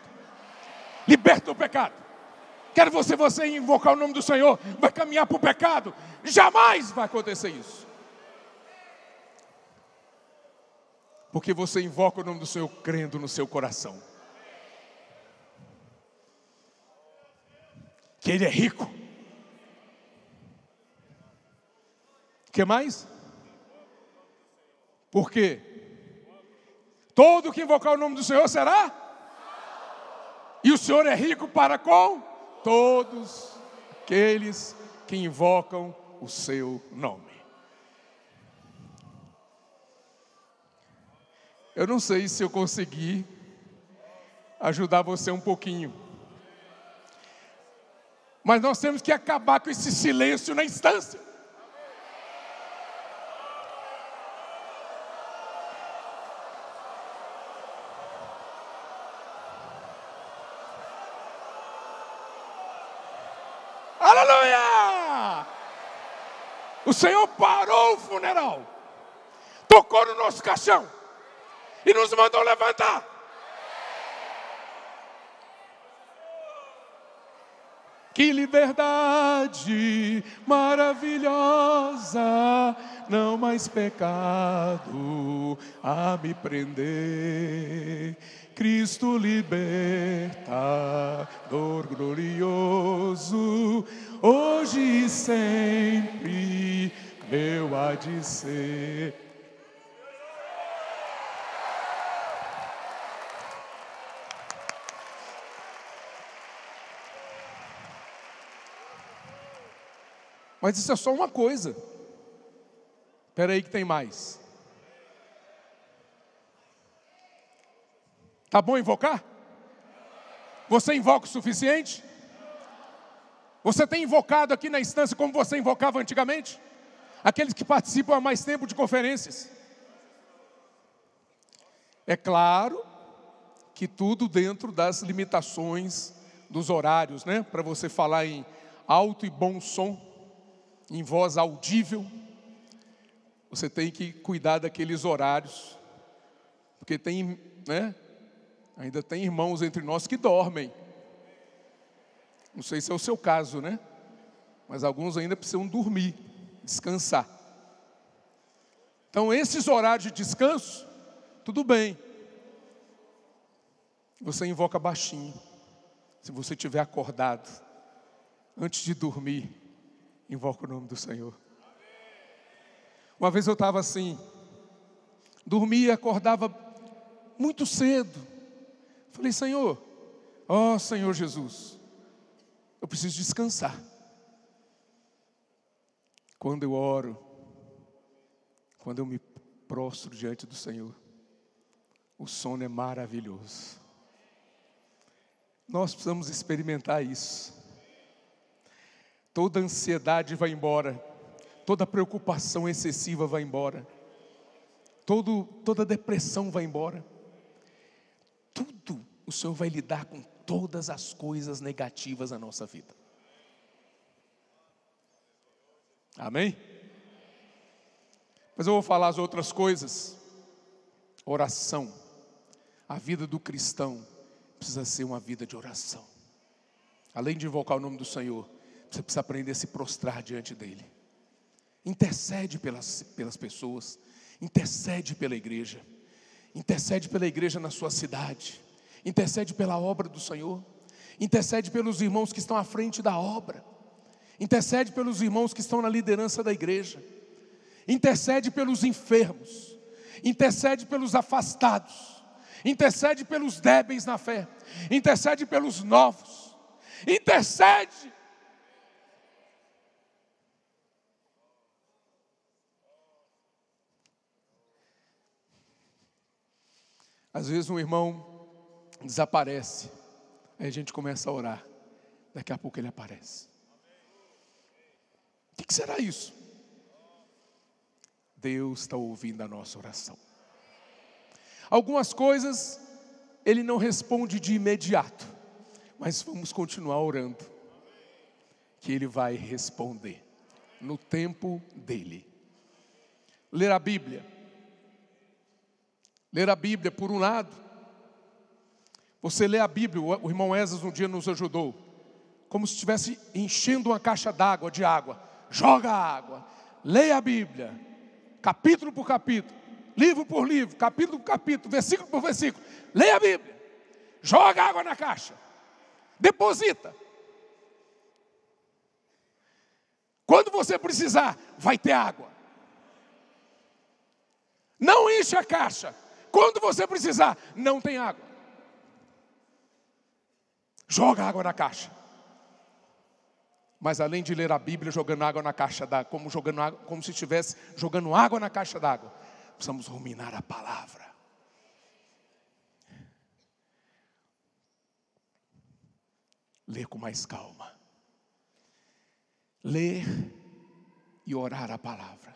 Liberto do pecado. Quero você invocar o nome do Senhor, vai caminhar para o pecado. Jamais vai acontecer isso. Porque você invoca o nome do Senhor crendo no seu coração que Ele é rico. O que mais? Por quê? Todo que invocar o nome do Senhor será? E o Senhor é rico para com todos aqueles que invocam o seu nome. Eu não sei se eu consegui ajudar você um pouquinho, mas nós temos que acabar com esse silêncio na instância. Aleluia! O Senhor parou o funeral, tocou no nosso caixão e nos mandou levantar. Que liberdade maravilhosa, não mais pecado a me prender. Cristo libertador glorioso, hoje e sempre meu há de ser. Mas isso é só uma coisa. Espera aí que tem mais. Tá bom invocar? Você invoca o suficiente? Você tem invocado aqui na instância como você invocava antigamente? Aqueles que participam há mais tempo de conferências. É claro que tudo dentro das limitações dos horários, né? Para você falar em alto e bom som, em voz audível, você tem que cuidar daqueles horários, porque tem, né? Ainda tem irmãos entre nós que dormem. Não sei se é o seu caso, né? Mas alguns ainda precisam dormir, descansar. Então esses horários de descanso, tudo bem. Você invoca baixinho. Se você estiver acordado, antes de dormir, invoca o nome do Senhor. Uma vez eu estava assim, dormia e acordava muito cedo. Falei, Senhor, ó Senhor Jesus, eu preciso descansar. Quando eu oro, quando eu me prostro diante do Senhor, o sono é maravilhoso. Nós precisamos experimentar isso. Toda ansiedade vai embora, toda preocupação excessiva vai embora, toda depressão vai embora. Tudo o Senhor vai lidar com todas as coisas negativas da nossa vida. Amém? Mas eu vou falar as outras coisas. Oração. A vida do cristão precisa ser uma vida de oração. Além de invocar o nome do Senhor, você precisa aprender a se prostrar diante dEle. Intercede pelas pessoas. Intercede pela igreja. Intercede pela igreja na sua cidade. Intercede pela obra do Senhor. Intercede pelos irmãos que estão à frente da obra. Intercede pelos irmãos que estão na liderança da igreja. Intercede pelos enfermos. Intercede pelos afastados. Intercede pelos débeis na fé. Intercede pelos novos. Intercede. Às vezes um irmão desaparece, aí a gente começa a orar, daqui a pouco ele aparece. O que será isso? Deus está ouvindo a nossa oração. Algumas coisas Ele não responde de imediato, mas vamos continuar orando, que Ele vai responder no tempo dEle. Ler a Bíblia Ler a Bíblia, por um lado. Você lê a Bíblia, o irmão Esdras um dia nos ajudou, como se estivesse enchendo uma caixa d'água, de água. Joga a água, leia a Bíblia, capítulo por capítulo, livro por livro, capítulo por capítulo, versículo por versículo. Leia a Bíblia, joga água na caixa, deposita. Quando você precisar, vai ter água. Não enche a caixa. Quando você precisar, não tem água. Joga água na caixa. Mas além de ler a Bíblia jogando água na caixa d'água, como se estivesse jogando água na caixa d'água, precisamos ruminar a palavra. Ler com mais calma. Ler e orar a palavra.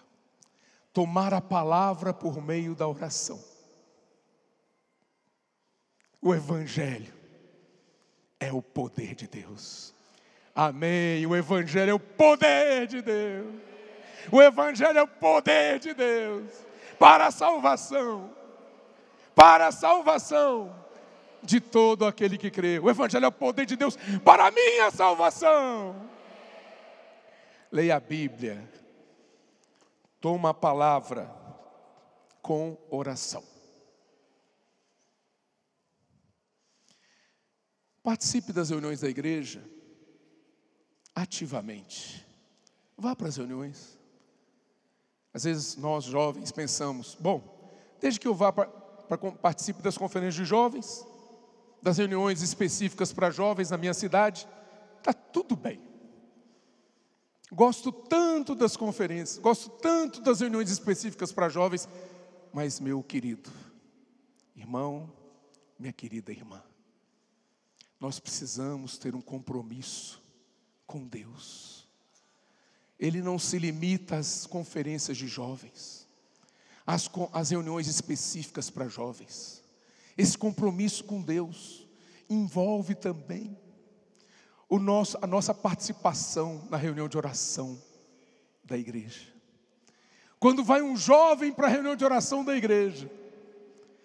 Tomar a palavra por meio da oração. O Evangelho é o poder de Deus. Amém. O Evangelho é o poder de Deus. O Evangelho é o poder de Deus. Para a salvação. Para a salvação de todo aquele que crê. O Evangelho é o poder de Deus para a minha salvação. Leia a Bíblia. Toma a palavra com oração. Participe das reuniões da igreja ativamente. Vá para as reuniões. Às vezes nós jovens pensamos, bom, desde que eu vá participe das conferências de jovens, das reuniões específicas para jovens na minha cidade, está tudo bem. Gosto tanto das conferências, gosto tanto das reuniões específicas para jovens, mas meu querido irmão, minha querida irmã, nós precisamos ter um compromisso com Deus. Ele não se limita às conferências de jovens, às reuniões específicas para jovens. Esse compromisso com Deus envolve também a nossa participação na reunião de oração da igreja. Quando vai um jovem para a reunião de oração da igreja,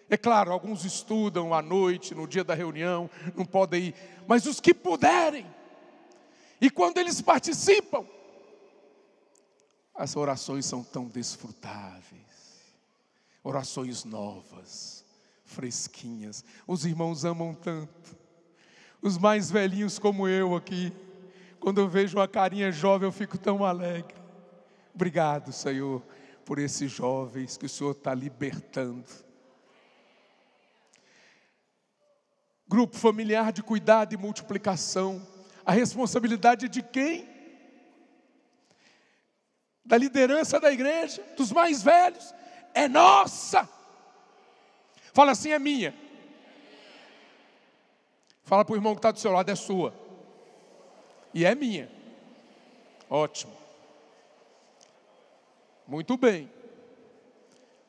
é claro, alguns estudam à noite, no dia da reunião, não podem ir, mas os que puderem, e quando eles participam, as orações são tão desfrutáveis, orações novas, fresquinhas, os irmãos amam tanto. Os mais velhinhos como eu aqui, quando eu vejo uma carinha jovem, eu fico tão alegre. Obrigado, Senhor, por esses jovens que o Senhor está libertando. Grupo familiar de cuidado e multiplicação. A responsabilidade de quem? Da liderança da igreja, dos mais velhos, é nossa. Fala assim, é minha. Fala para o irmão que está do seu lado, é sua. E é minha. Ótimo. Muito bem.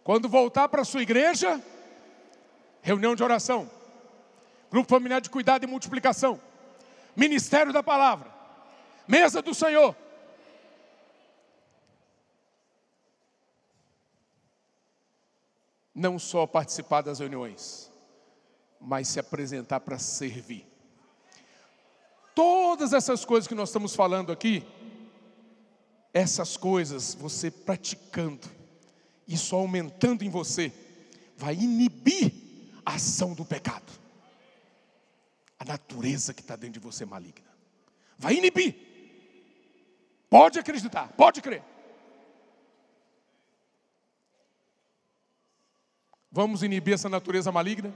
Quando voltar para a sua igreja, reunião de oração, grupo familiar de cuidado e multiplicação, ministério da palavra, mesa do Senhor. Não só participar das reuniões, mas se apresentar para servir. Todas essas coisas que nós estamos falando aqui, essas coisas você praticando, isso aumentando em você, vai inibir a ação do pecado. A natureza que está dentro de você maligna. Vai inibir. Pode acreditar, pode crer. Vamos inibir essa natureza maligna?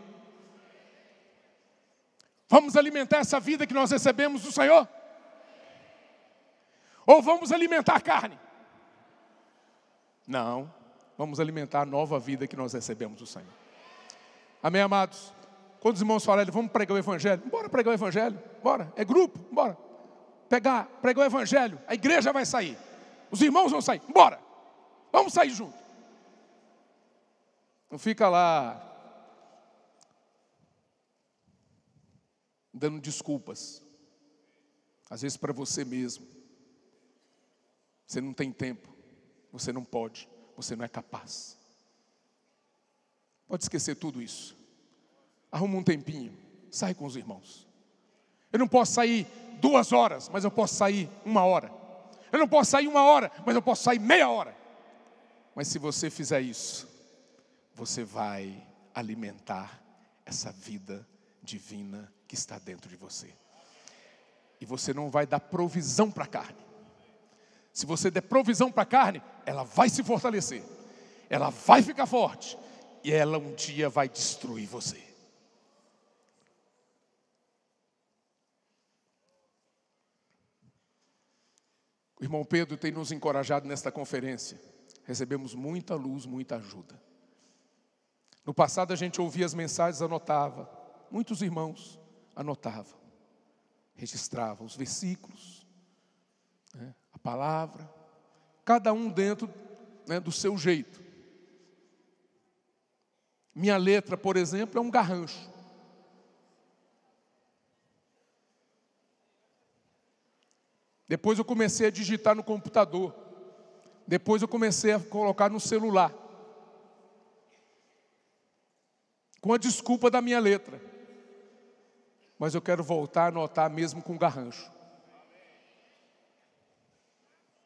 Vamos alimentar essa vida que nós recebemos do Senhor? Ou vamos alimentar a carne? Não, vamos alimentar a nova vida que nós recebemos do Senhor. Amém, amados? Quando os irmãos falarem, vamos pregar o Evangelho, bora pregar o Evangelho, bora, é grupo, bora. Pregar o Evangelho, a igreja vai sair, os irmãos vão sair, bora, vamos sair junto. Não fica lá dando desculpas, às vezes para você mesmo. Você não tem tempo, você não pode, você não é capaz. Pode esquecer tudo isso. Arruma um tempinho, sai com os irmãos. Eu não posso sair 2 horas, mas eu posso sair 1 hora. Eu não posso sair 1 hora, mas eu posso sair meia hora. Mas se você fizer isso, você vai alimentar essa vida divina que está dentro de você. E você não vai dar provisão para a carne. Se você der provisão para a carne, ela vai se fortalecer. Ela vai ficar forte. E ela um dia vai destruir você. O irmão Pedro tem nos encorajado nesta conferência. Recebemos muita luz, muita ajuda. No passado a gente ouvia as mensagens, anotava. Muitos irmãos anotavam, registravam os versículos, a palavra, cada um dentro, do seu jeito. Minha letra, por exemplo, é um garrancho. Depois eu comecei a digitar no computador. Depois eu comecei a colocar no celular. Com a desculpa da minha letra. Mas eu quero voltar a anotar mesmo com garrancho.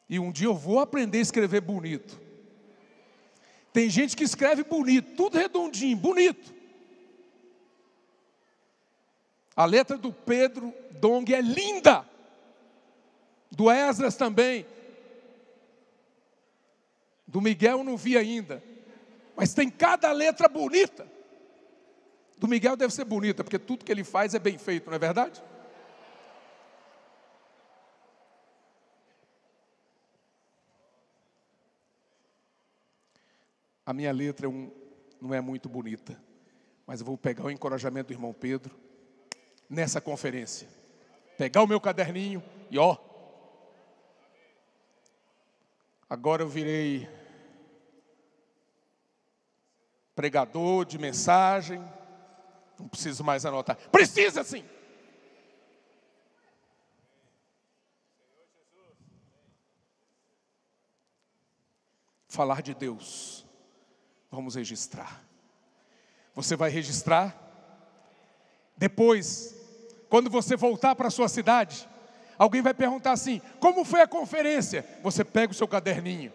E um dia eu vou aprender a escrever bonito. Tem gente que escreve bonito, tudo redondinho, bonito. A letra do Pedro Dong é linda. Do Esdras também. Do Miguel eu não vi ainda. Mas tem cada letra bonita. Do Miguel deve ser bonita, porque tudo que ele faz é bem feito, não é verdade? A minha letra não é muito bonita. Mas eu vou pegar o encorajamento do irmão Pedro nessa conferência. Pegar o meu caderninho e agora eu virei pregador de mensagem. Não preciso mais anotar. Precisa sim! Falar de Deus. Vamos registrar. Você vai registrar. Depois, quando você voltar para a sua cidade, alguém vai perguntar assim: como foi a conferência? Você pega o seu caderninho.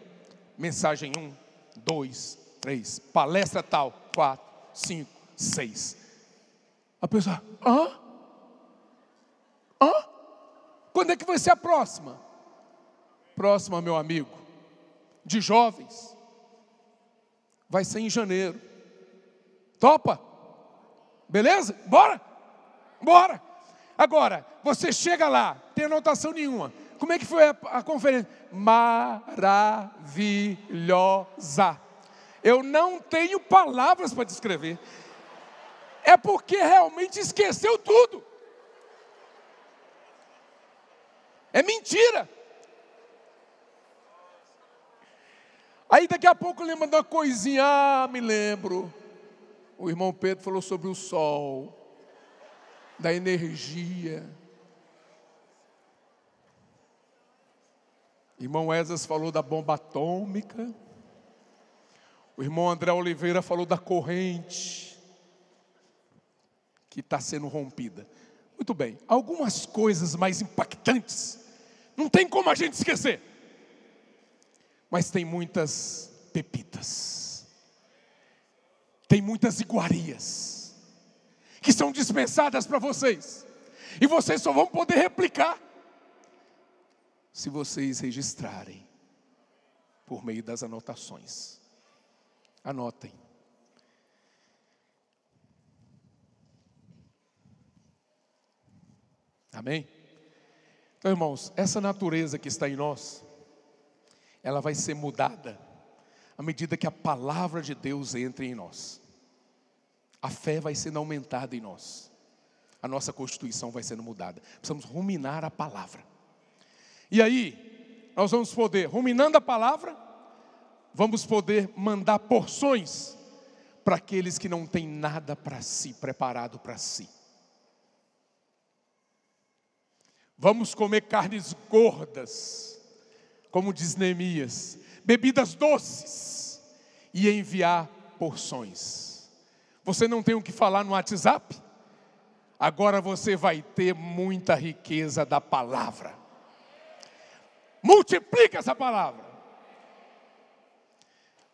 Mensagem 1, 2, 3. Palestra tal. 4, 5, 6. A pessoa, quando é que vai ser a próxima? Próxima, meu amigo, de jovens, vai ser em janeiro. Topa? Beleza? Bora? Bora! Agora, você chega lá, tem anotação nenhuma. Como é que foi a conferência? Maravilhosa. Eu não tenho palavras para descrever. É porque realmente esqueceu tudo. É mentira. Aí daqui a pouco lembra de uma coisinha. Me lembro. O irmão Pedro falou sobre o sol, da energia. O irmão Esdras falou da bomba atômica. O irmão André Oliveira falou da corrente que está sendo rompida. Muito bem, algumas coisas mais impactantes não tem como a gente esquecer, mas tem muitas pepitas, tem muitas iguarias que são dispensadas para vocês, e vocês só vão poder replicar se vocês registrarem por meio das anotações. Anotem. Amém? Então, irmãos, essa natureza que está em nós, ela vai ser mudada à medida que a palavra de Deus entre em nós. A fé vai sendo aumentada em nós. A nossa constituição vai sendo mudada. Precisamos ruminar a palavra. E aí, nós vamos poder, ruminando a palavra, vamos poder mandar porções para aqueles que não têm nada para si, preparado para si. Vamos comer carnes gordas, como diz Neemias, bebidas doces, e enviar porções. Você não tem o que falar no WhatsApp? Agora você vai ter muita riqueza da palavra. Multiplica essa palavra.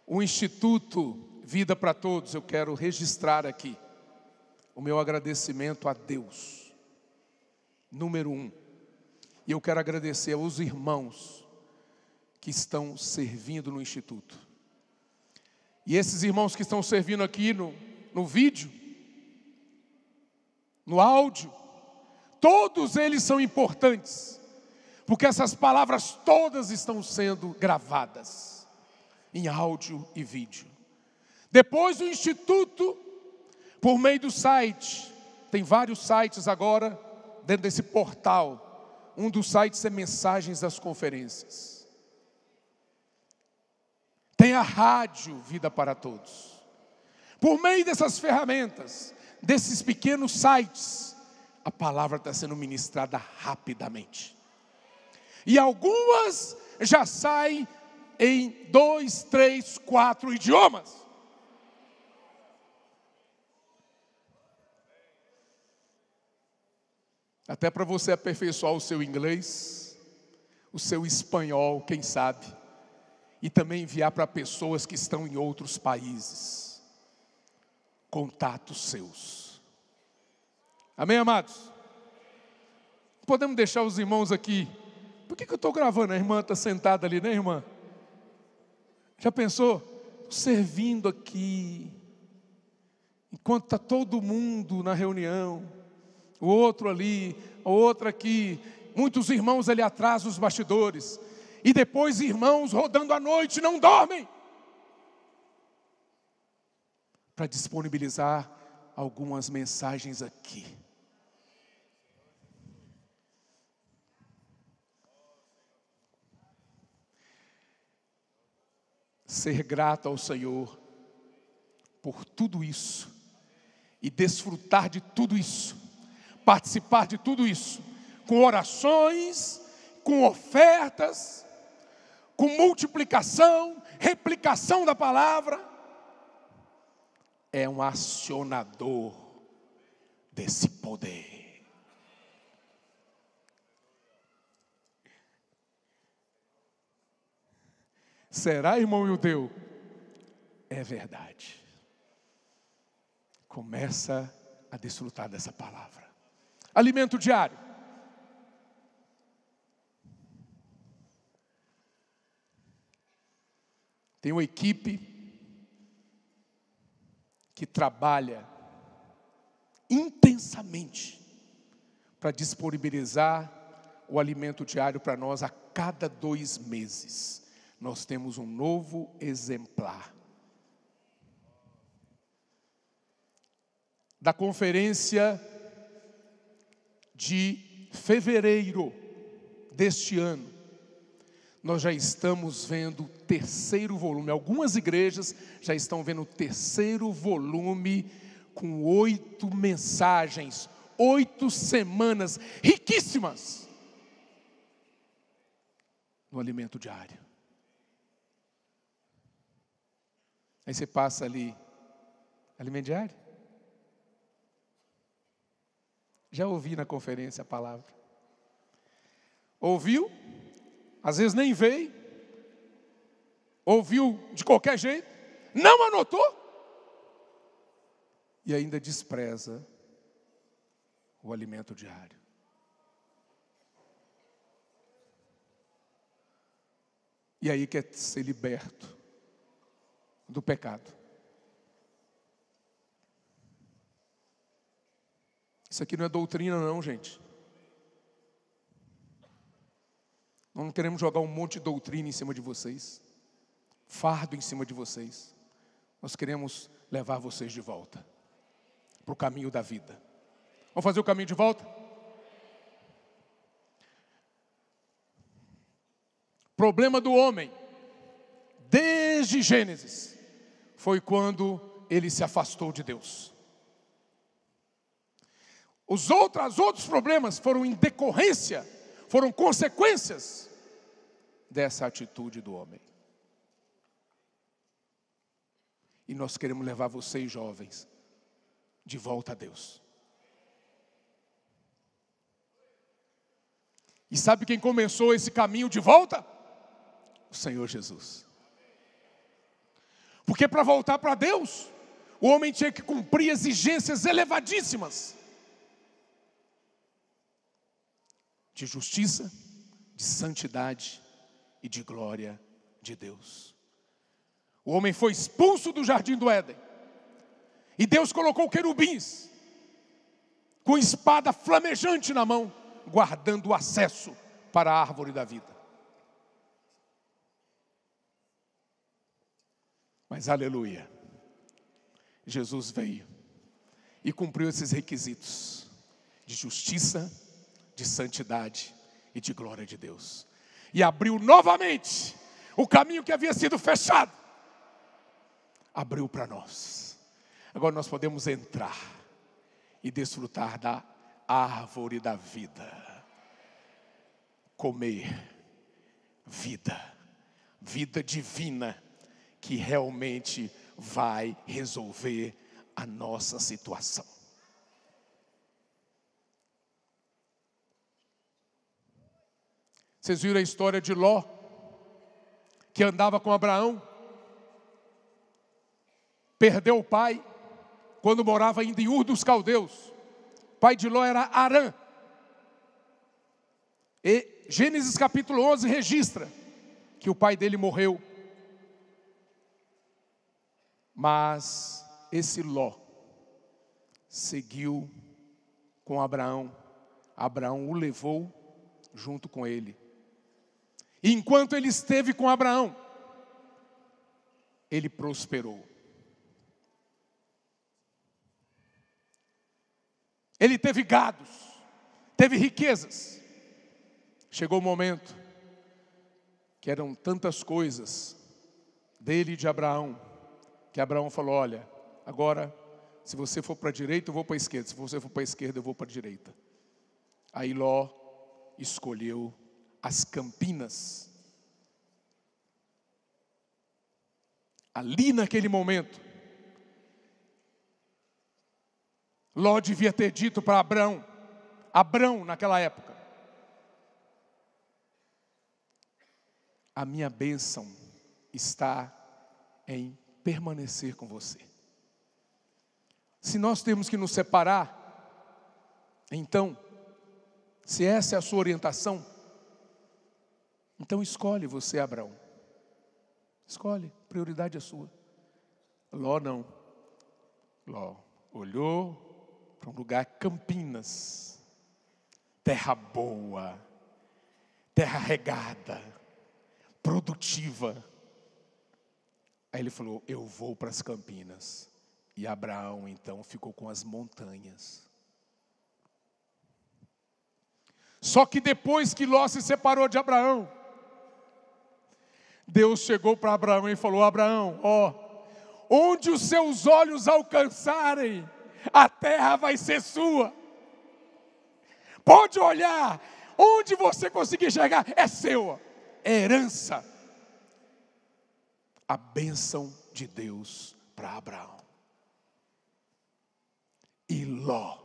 O Instituto Vida para Todos, eu quero registrar aqui o meu agradecimento a Deus. Número 1. E eu quero agradecer aos irmãos que estão servindo no Instituto. E esses irmãos que estão servindo aqui no vídeo, no áudio, todos eles são importantes, porque essas palavras todas estão sendo gravadas em áudio e vídeo. Depois o Instituto, por meio do site, tem vários sites agora dentro desse portal. Um dos sites é Mensagens das Conferências. Tem a rádio Vida para Todos. Por meio dessas ferramentas, desses pequenos sites, a palavra está sendo ministrada rapidamente. E algumas já saem em 2, 3, 4 idiomas. Até para você aperfeiçoar o seu inglês, o seu espanhol, quem sabe, e também enviar para pessoas que estão em outros países. Contatos seus. Amém, amados? Podemos deixar os irmãos aqui. Por que eu estou gravando? A irmã está sentada ali, né, irmã? Já pensou? Servindo aqui, enquanto está todo mundo na reunião, o outro ali, o outro aqui, muitos irmãos ali atrás nos bastidores, e depois irmãos rodando à noite, não dormem, para disponibilizar algumas mensagens aqui. Ser grato ao Senhor por tudo isso e desfrutar de tudo isso, participar de tudo isso, com orações, com ofertas, com multiplicação, replicação da palavra, é um acionador desse poder. Será, irmão Ildeu? É verdade. Começa a desfrutar dessa palavra. Alimento diário. Tem uma equipe que trabalha intensamente para disponibilizar o alimento diário para nós a cada 2 meses. Nós temos um novo exemplar. Da conferência de fevereiro deste ano, nós já estamos vendo o 3º volume. Algumas igrejas já estão vendo o 3º volume com 8 mensagens, 8 semanas riquíssimas no alimento diário. Aí você passa ali, alimento diário? Já ouvi na conferência a palavra. Ouviu? Às vezes nem veio. Ouviu de qualquer jeito. Não anotou. E ainda despreza o alimento diário. E aí quer ser liberto do pecado. Isso aqui não é doutrina não, gente. Nós não queremos jogar um monte de doutrina em cima de vocês, fardo em cima de vocês. Nós queremos levar vocês de volta para o caminho da vida. Vamos fazer o caminho de volta? Problema do homem, desde Gênesis, foi quando ele se afastou de Deus. Os outros problemas foram em decorrência, foram consequências dessa atitude do homem. E nós queremos levar vocês, jovens, de volta a Deus. E sabe quem começou esse caminho de volta? O Senhor Jesus. Porque para voltar para Deus, o homem tinha que cumprir exigências elevadíssimas de justiça, de santidade e de glória de Deus. O homem foi expulso do jardim do Éden. E Deus colocou querubins com espada flamejante na mão, guardando o acesso para a árvore da vida. Mas aleluia, Jesus veio e cumpriu esses requisitos de justiça, de santidade e de glória de Deus. E abriu novamente o caminho que havia sido fechado. Abriu para nós. Agora nós podemos entrar e desfrutar da árvore da vida. Comer vida, vida divina, que realmente vai resolver a nossa situação. Vocês viram a história de Ló, que andava com Abraão, perdeu o pai, quando morava ainda em Ur dos Caldeus. O pai de Ló era Arã. E Gênesis capítulo 11 registra que o pai dele morreu. Mas esse Ló seguiu com Abraão. Abraão o levou junto com ele. E enquanto ele esteve com Abraão, ele prosperou. Ele teve gados, teve riquezas. Chegou o momento que eram tantas coisas dele e de Abraão, que Abraão falou: olha, agora se você for para a direita eu vou para a esquerda, se você for para a esquerda eu vou para a direita. Aí Ló escolheu as campinas. Ali naquele momento, Ló devia ter dito para Abrão naquela época: a minha bênção está em permanecer com você. Se nós temos que nos separar, então, se essa é a sua orientação, então escolhe você, Abraão. Escolhe, prioridade é sua. Ló não. Ló olhou para um lugar, Campinas, terra boa, terra regada, produtiva. Aí ele falou: eu vou para as Campinas. E Abraão então ficou com as montanhas. Só que depois que Ló se separou de Abraão, Deus chegou para Abraão e falou: Abraão, onde os seus olhos alcançarem, a terra vai ser sua. Pode olhar, onde você conseguir chegar, é seu, é herança. A bênção de Deus para Abraão. E Ló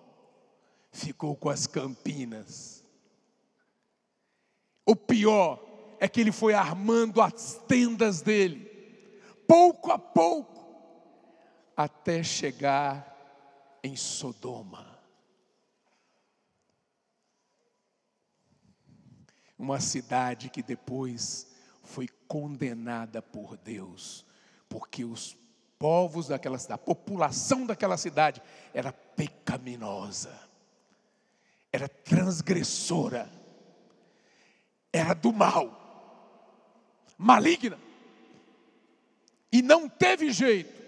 ficou com as campinas. O pior é que ele foi armando as tendas dele, pouco a pouco, até chegar em Sodoma. Uma cidade que depois foi condenada por Deus, porque os povos daquela cidade, a população daquela cidade era pecaminosa, era transgressora, era do mal, maligna, e não teve jeito.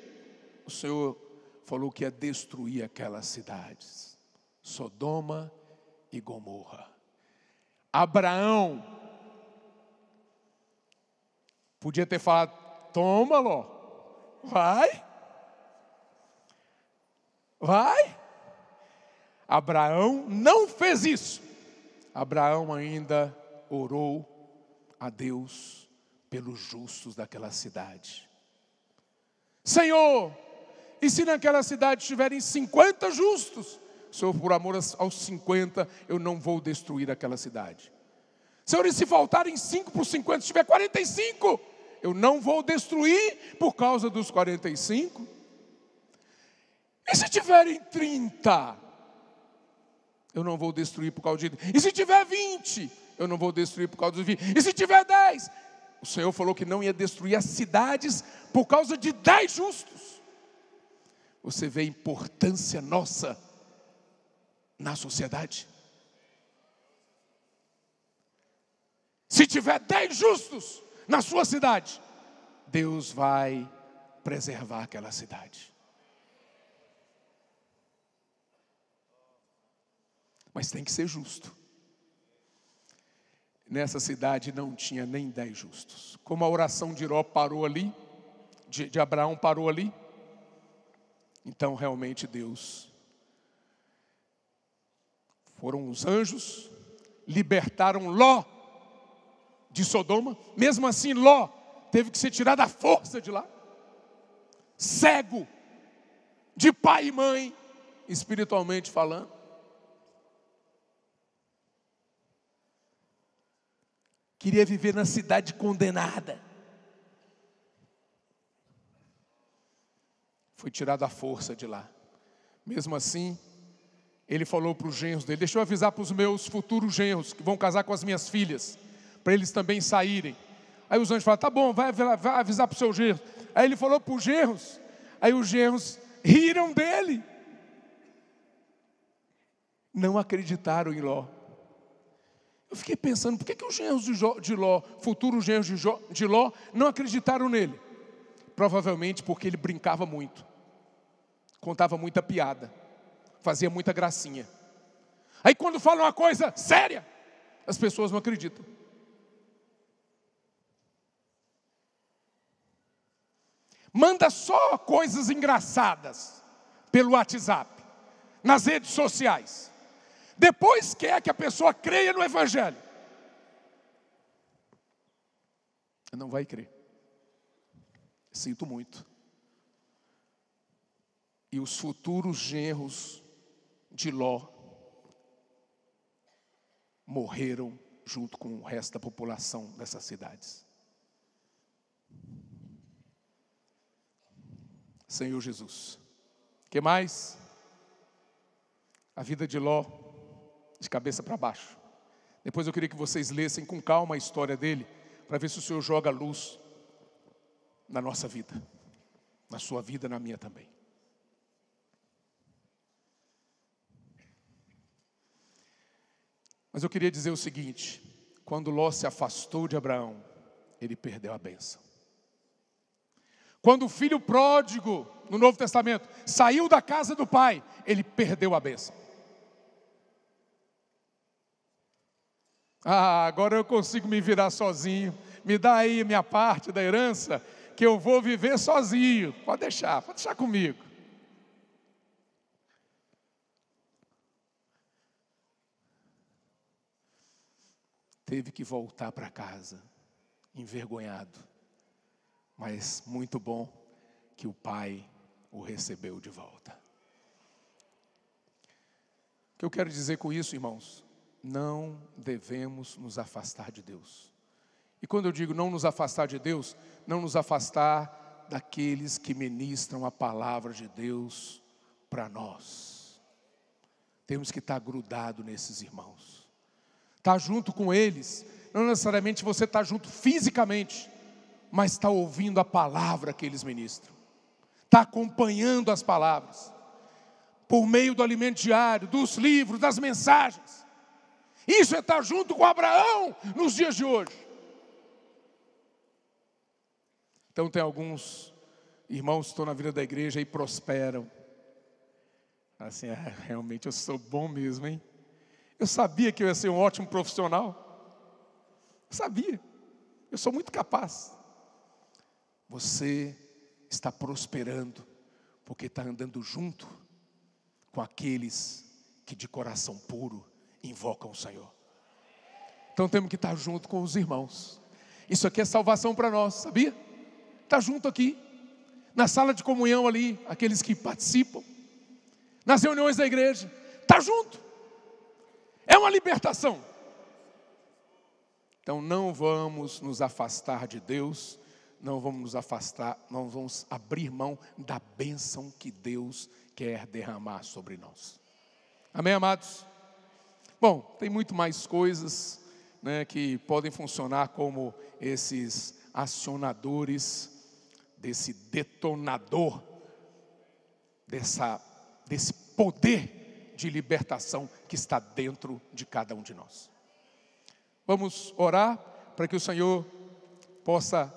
O Senhor falou que ia destruir aquelas cidades, Sodoma e Gomorra. Abraão podia ter falado: toma, Ló, vai. Abraão não fez isso. Abraão ainda orou a Deus pelos justos daquela cidade. Senhor, E se naquela cidade tiverem 50 justos, Senhor, por amor aos 50, eu não vou destruir aquela cidade. Senhor, e se faltarem 5 por 50, se tiver 45, eu não vou destruir por causa dos 45. E se tiverem 30, eu não vou destruir por causa de 30. E se tiver 20, eu não vou destruir por causa dos 20. E se tiver 10, o Senhor falou que não ia destruir as cidades por causa de 10 justos. Você vê a importância nossa na sociedade? Se tiver 10 justos na sua cidade, Deus vai preservar aquela cidade. Mas tem que ser justo. Nessa cidade não tinha nem 10 justos. Como a oração de Iró parou ali, de Abraão parou ali, então realmente Deus, foram os anjos, libertaram Ló de Sodoma. Mesmo assim Ló teve que ser tirado à força de lá, cego, de pai e mãe, espiritualmente falando. Queria viver na cidade condenada. Foi tirado à força de lá. Mesmo assim, ele falou para os genros dele: deixa eu avisar para os meus futuros genros, que vão casar com as minhas filhas, para eles também saírem. Aí os anjos falaram: tá bom, vai avisar para o seu genro. Aí ele falou para os genros, aí os genros riram dele. Não acreditaram em Ló. Eu fiquei pensando, por que os genros de Ló, futuros genros de Ló, não acreditaram nele? Provavelmente porque ele brincava muito, contava muita piada, fazia muita gracinha. Aí quando fala uma coisa séria, as pessoas não acreditam. Manda só coisas engraçadas pelo WhatsApp, nas redes sociais. Depois quer que a pessoa creia no Evangelho. Não vai crer. Sinto muito. E os futuros genros de Ló morreram junto com o resto da população dessas cidades. Senhor Jesus. O que mais? A vida de Ló, de cabeça para baixo. Depois eu queria que vocês lessem com calma a história dele, para ver se o Senhor joga luz na nossa vida, na sua vida, na minha também. Mas eu queria dizer o seguinte: quando Ló se afastou de Abraão, ele perdeu a bênção. Quando o filho pródigo, no Novo Testamento, saiu da casa do pai, ele perdeu a bênção. Agora eu consigo me virar sozinho. Me dá aí minha parte da herança, que eu vou viver sozinho. Pode deixar comigo. Teve que voltar para casa, envergonhado. Mas muito bom que o pai o recebeu de volta. O que eu quero dizer com isso, irmãos? Não devemos nos afastar de Deus. E quando eu digo não nos afastar de Deus, não nos afastar daqueles que ministram a palavra de Deus para nós. Temos que estar grudado nesses irmãos. Estar junto com eles, não necessariamente você está junto fisicamente, mas está ouvindo a palavra que eles ministram. Está acompanhando as palavras. Por meio do alimento diário, dos livros, das mensagens. Isso é estar junto com Abraão nos dias de hoje. Então tem alguns irmãos que estão na vida da igreja e prosperam. Assim, realmente eu sou bom mesmo, hein? Eu sabia que eu ia ser um ótimo profissional. Eu sabia. Eu sou muito capaz. Você está prosperando porque está andando junto com aqueles que de coração puro invocam o Senhor. Então temos que estar junto com os irmãos. Isso aqui é salvação para nós, sabia? Está junto aqui. na sala de comunhão ali, aqueles que participam, nas reuniões da igreja, está junto. É uma libertação. Então não vamos nos afastar de Deus, não vamos nos afastar, não vamos abrir mão da bênção que Deus quer derramar sobre nós. Amém, amados? Bom, tem muito mais coisas, né, que podem funcionar como esses acionadores, desse detonador, desse poder de libertação que está dentro de cada um de nós. Vamos orar para que o Senhor possa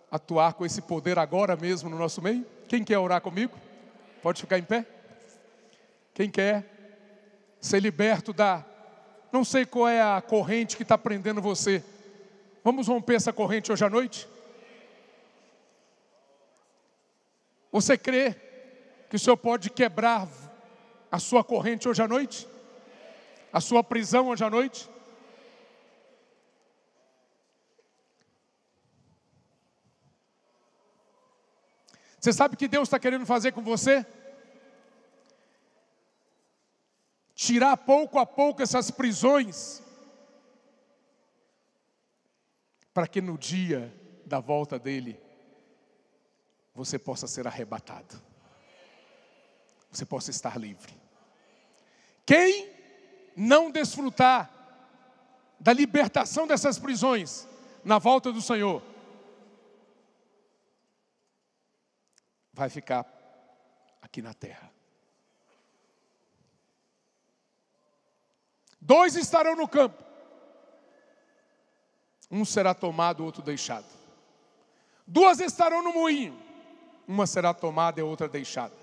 atuar com esse poder agora mesmo no nosso meio? Quem quer orar comigo? Pode ficar em pé? Quem quer ser liberto da... Não sei qual é a corrente que está prendendo você. Vamos romper essa corrente hoje à noite? Você crê que o Senhor pode quebrar a sua corrente hoje à noite? A sua prisão hoje à noite? Você sabe o que Deus está querendo fazer com você? Tirar pouco a pouco essas prisões, para que no dia da volta dele, você possa ser arrebatado. Você possa estar livre. Quem não desfrutar da libertação dessas prisões na volta do Senhor, vai ficar aqui na terra. 2 estarão no campo. Um será tomado, outro deixado. 2 estarão no moinho. Uma será tomada e a outra deixada.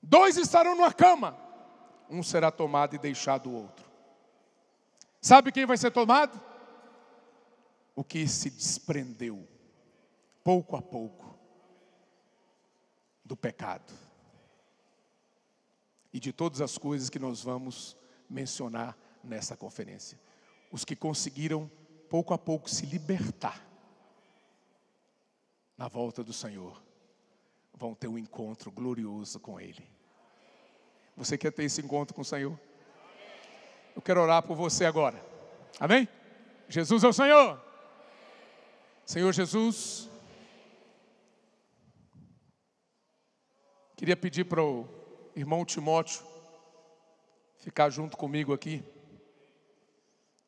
2 estarão numa cama. Um será tomado e deixado o outro. Sabe quem vai ser tomado? O que se desprendeu, pouco a pouco, do pecado. E de todas as coisas que nós vamos mencionar nessa conferência. Os que conseguiram, pouco a pouco, se libertar na volta do Senhor, vão ter um encontro glorioso com Ele. Você quer ter esse encontro com o Senhor? Eu quero orar por você agora. Amém? Jesus é o Senhor. Senhor Jesus, queria pedir para o irmão Timóteo ficar junto comigo aqui.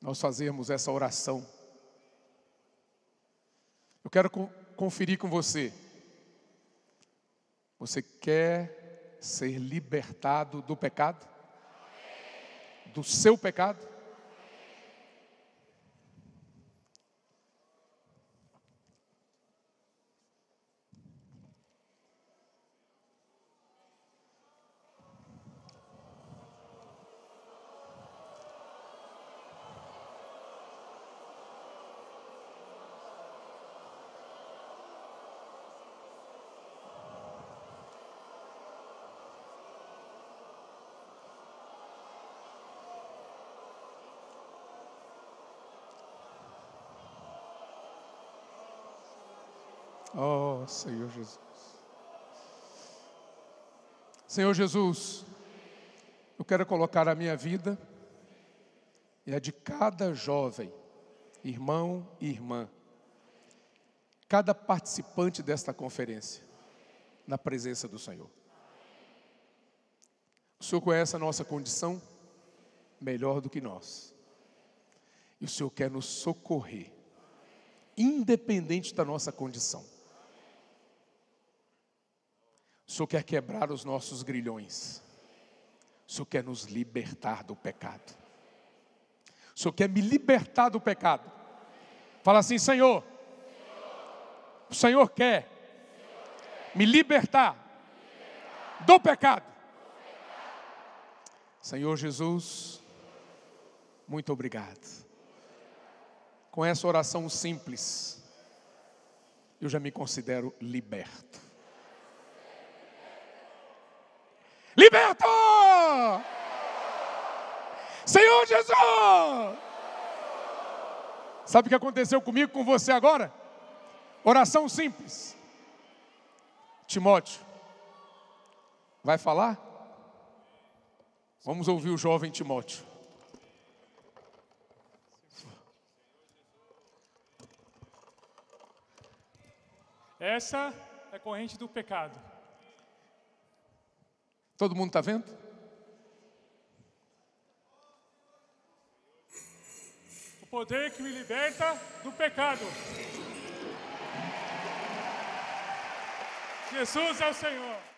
Nós fazermos essa oração. Eu quero conferir com você. Você quer ser libertado do pecado? Do seu pecado? Oh, Senhor Jesus. Senhor Jesus, eu quero colocar a minha vida e a de cada jovem, irmão e irmã, cada participante desta conferência, na presença do Senhor. O Senhor conhece a nossa condição melhor do que nós. E o Senhor quer nos socorrer, independente da nossa condição. O Senhor quer quebrar os nossos grilhões. O Senhor quer nos libertar do pecado. O Senhor quer me libertar do pecado. Fala assim: Senhor, o Senhor quer me libertar do pecado. Senhor Jesus, muito obrigado. Com essa oração simples, eu já me considero liberto. Liberto! Senhor Jesus! Sabe o que aconteceu comigo, com você agora? Oração simples. Timóteo, vai falar? Vamos ouvir o jovem Timóteo. Essa é a corrente do pecado. Todo mundo está vendo? O poder que me liberta do pecado. Jesus é o Senhor.